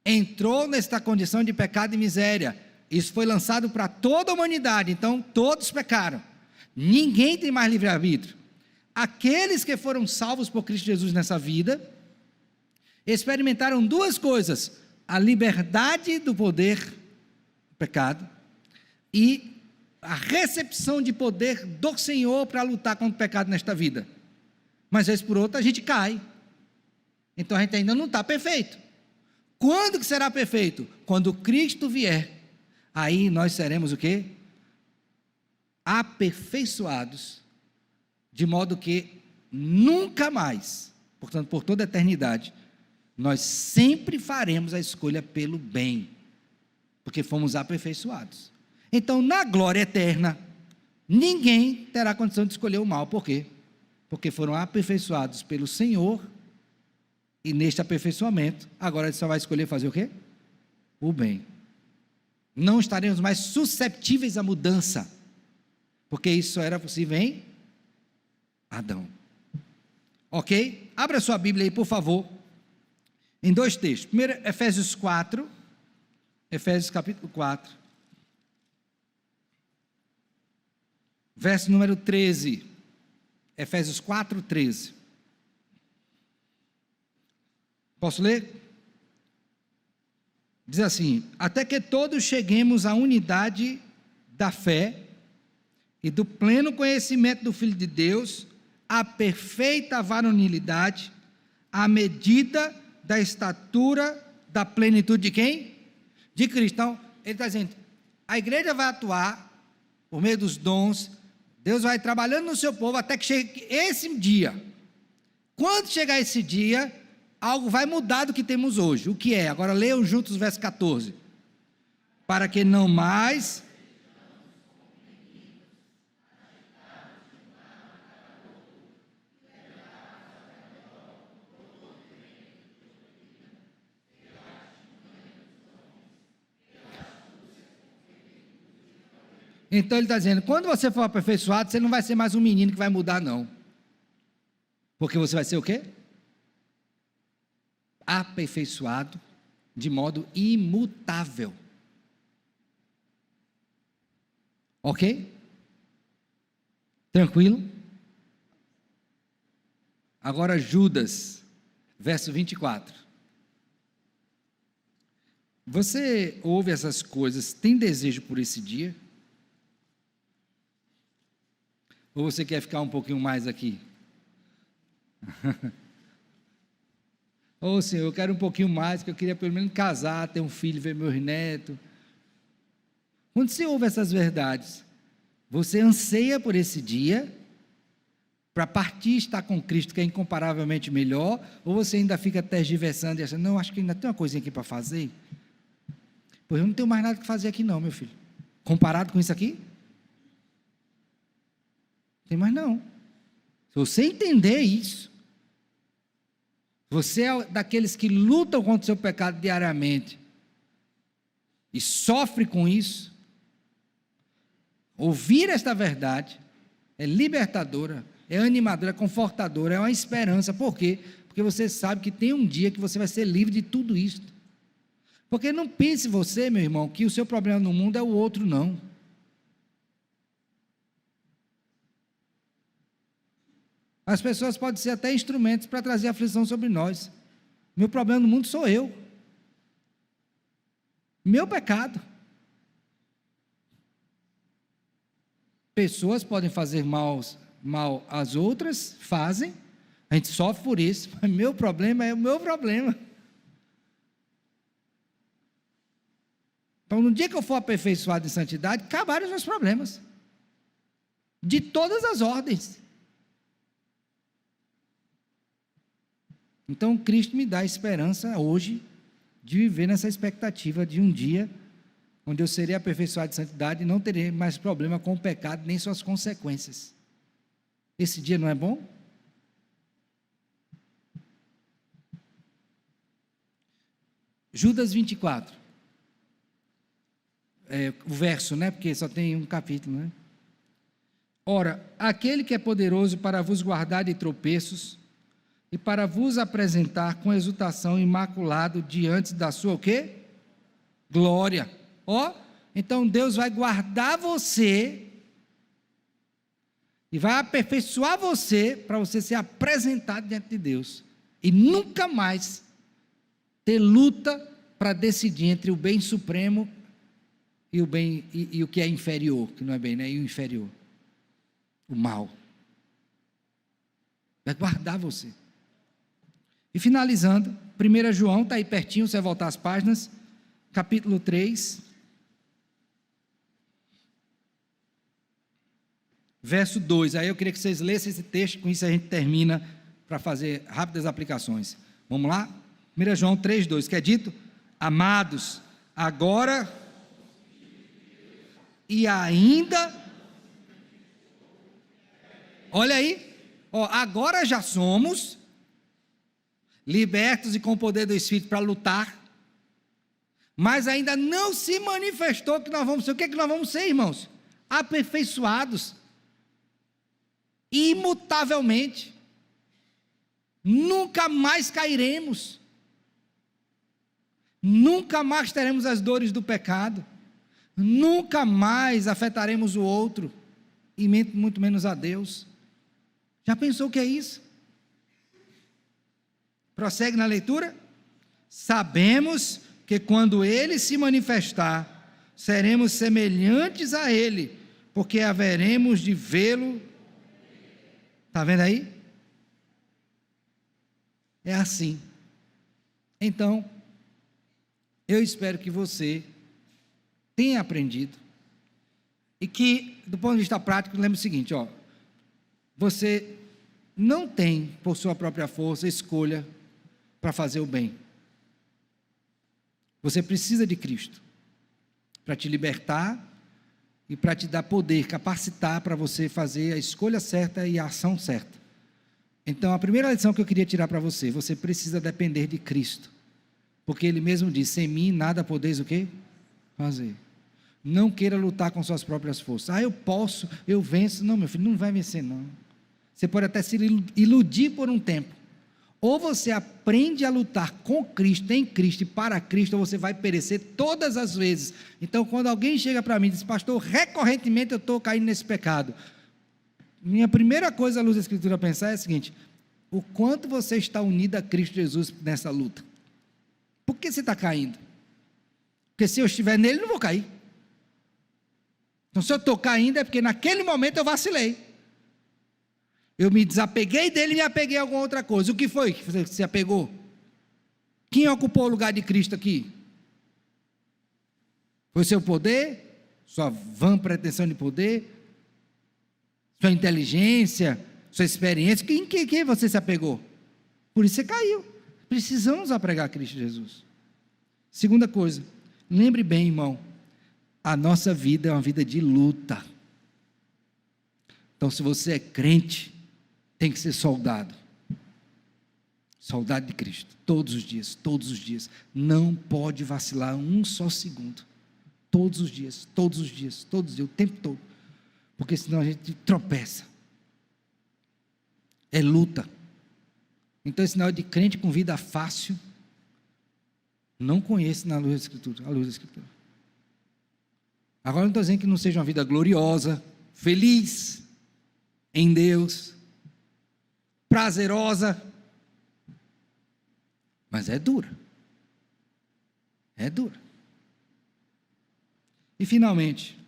entrou nesta condição de pecado e miséria. Isso foi lançado para toda a humanidade, então todos pecaram, ninguém tem mais livre-arbítrio. Aqueles que foram salvos por Cristo Jesus nessa vida, experimentaram duas coisas: a liberdade do poder do pecado e a recepção de poder do Senhor para lutar contra o pecado nesta vida. Mas vez por outra a gente cai, então a gente ainda não está perfeito. Quando que será perfeito? Quando Cristo vier, aí nós seremos o quê? Aperfeiçoados, de modo que nunca mais, portanto por toda a eternidade, nós sempre faremos a escolha pelo bem, porque fomos aperfeiçoados. Então, na glória eterna, ninguém terá condição de escolher o mal. Por quê? Porque foram aperfeiçoados pelo Senhor, e neste aperfeiçoamento, agora ele só vai escolher fazer o quê? O bem. Não estaremos mais susceptíveis à mudança, porque isso só era possível em Adão. Ok? Abra sua Bíblia aí, por favor, em dois textos. Primeiro, Efésios 4, Efésios capítulo 4. Verso número 13, Efésios 4, 13. Posso ler? Diz assim: até que todos cheguemos à unidade da fé e do pleno conhecimento do Filho de Deus, à perfeita varonilidade, à medida da estatura da plenitude de quem? De Cristo. Então, ele está dizendo, a igreja vai atuar por meio dos dons, Deus vai trabalhando no seu povo até que chegue esse dia. Quando chegar esse dia, algo vai mudar do que temos hoje. O que é? Agora leiam juntos o verso 14. Para que não mais... Então ele está dizendo, quando você for aperfeiçoado, você não vai ser mais um menino que vai mudar, não. Porque você vai ser o quê? Aperfeiçoado de modo imutável. Ok? Tranquilo? Agora Judas, verso 24. Você ouve essas coisas, tem desejo por esse dia? Ou você quer ficar um pouquinho mais aqui? Ô Senhor, eu quero um pouquinho mais, que eu queria pelo menos casar, ter um filho, ver meus netos. Quando você ouve essas verdades, você anseia por esse dia, para partir e estar com Cristo, que é incomparavelmente melhor, ou você ainda fica tergiversando e achando, não, acho que ainda tem uma coisinha aqui para fazer? Pois eu não tenho mais nada que fazer aqui não, meu filho. Comparado com isso aqui? Não tem mais não. Se você entender isso, você é daqueles que lutam contra o seu pecado diariamente e sofre com isso, ouvir esta verdade é libertadora, é animadora, é confortadora, é uma esperança. Por quê? Porque você sabe que tem um dia que você vai ser livre de tudo isso. Porque não pense você, meu irmão, que o seu problema no mundo é o outro, não. As pessoas podem ser até instrumentos para trazer aflição sobre nós. Meu problema no mundo sou eu. Meu pecado. Pessoas podem fazer mal às outras, fazem, a gente sofre por isso, mas meu problema é o meu problema. Então, no dia que eu for aperfeiçoado em santidade, acabaram os meus problemas, de todas as ordens. Então, Cristo me dá esperança hoje, de viver nessa expectativa de um dia, onde eu serei aperfeiçoado em santidade e não terei mais problema com o pecado, nem suas consequências. Esse dia não é bom? Judas 24. O verso, né? Porque só tem um capítulo, né? Ora, aquele que é poderoso para vos guardar de tropeços e para vos apresentar com exultação imaculado diante da sua o quê? Glória. Então Deus vai guardar você e vai aperfeiçoar você para você ser apresentado diante de Deus e nunca mais ter luta para decidir entre o bem supremo e o bem e o que é inferior, que não é bem, né? E o inferior, o mal. Vai guardar você. E finalizando, 1 João, está aí pertinho, você vai voltar às páginas, capítulo 3, verso 2, aí eu queria que vocês lessem esse texto, com isso a gente termina para fazer rápidas aplicações. Vamos lá? 1 João 3, 2, que é dito, amados, agora e ainda, olha aí, agora já somos libertos e com o poder do Espírito para lutar, mas ainda não se manifestou que nós vamos ser. O que é que nós vamos ser, irmãos? Aperfeiçoados, imutavelmente, nunca mais cairemos, nunca mais teremos as dores do pecado, nunca mais afetaremos o outro, e muito menos a Deus. Já pensou o que é isso? Prossegue na leitura. Sabemos que quando Ele se manifestar, seremos semelhantes a Ele, porque haveremos de vê-lo. Está vendo aí? É assim. Então, eu espero que você tenha aprendido e que, do ponto de vista prático, lembre o seguinte, você não tem, por sua própria força, escolha para fazer o bem. Você precisa de Cristo para te libertar e para te dar poder, capacitar para você fazer a escolha certa e a ação certa. Então, a primeira lição que eu queria tirar para você, você precisa depender de Cristo, porque Ele mesmo disse, sem mim nada podeis o quê? Fazer. Não queira lutar com suas próprias forças. Eu posso, eu venço. Não, meu filho, não vai vencer não. Você pode até se iludir por um tempo. Ou você aprende a lutar com Cristo, em Cristo e para Cristo, ou você vai perecer todas as vezes. Então, quando alguém chega para mim e diz, pastor, recorrentemente eu estou caindo nesse pecado. Minha primeira coisa à luz da Escritura a pensar é a seguinte, o quanto você está unido a Cristo Jesus nessa luta. Por que você está caindo? Porque se eu estiver nele, não vou cair. Então, se eu estou caindo, é porque naquele momento eu vacilei. Eu me desapeguei dele e me apeguei a alguma outra coisa. O que foi que você se apegou? Quem ocupou o lugar de Cristo aqui? Foi seu poder? Sua vã pretensão de poder? Sua inteligência? sua experiência. Em que você se apegou? Por isso você caiu. Precisamos apregar Cristo Jesus. Segunda coisa, lembre bem, irmão, a nossa vida é uma vida de luta. Então, se você é crente, tem que ser soldado. Soldado de Cristo, todos os dias. Não pode vacilar um só segundo. Todos os dias, o tempo todo. Porque senão a gente tropeça. É luta. Então, esse sinal de crente com vida fácil, não conheço na luz da Escritura, a luz da Escritura. Agora, não estou dizendo que não seja uma vida gloriosa, feliz em Deus, prazerosa, mas é dura. É dura. E, finalmente,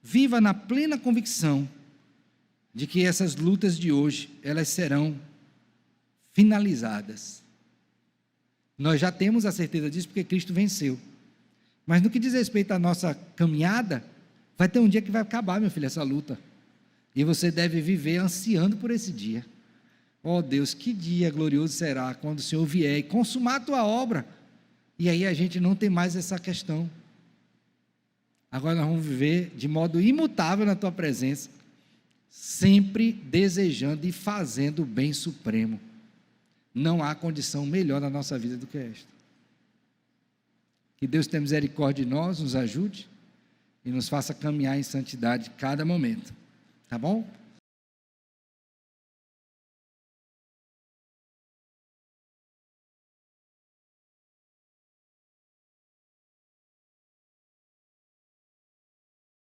viva na plena convicção de que essas lutas de hoje, elas serão finalizadas. Nós já temos a certeza disso porque Cristo venceu. Mas no que diz respeito à nossa caminhada, vai ter um dia que vai acabar, meu filho, essa luta. E você deve viver ansiando por esse dia. Oh Deus, que dia glorioso será quando o Senhor vier e consumar a tua obra. E aí a gente não tem mais essa questão. Agora nós vamos viver de modo imutável na tua presença, sempre desejando e fazendo o bem supremo. Não há condição melhor na nossa vida do que esta. Que Deus tenha misericórdia de nós, nos ajude e nos faça caminhar em santidade cada momento. Tá bom?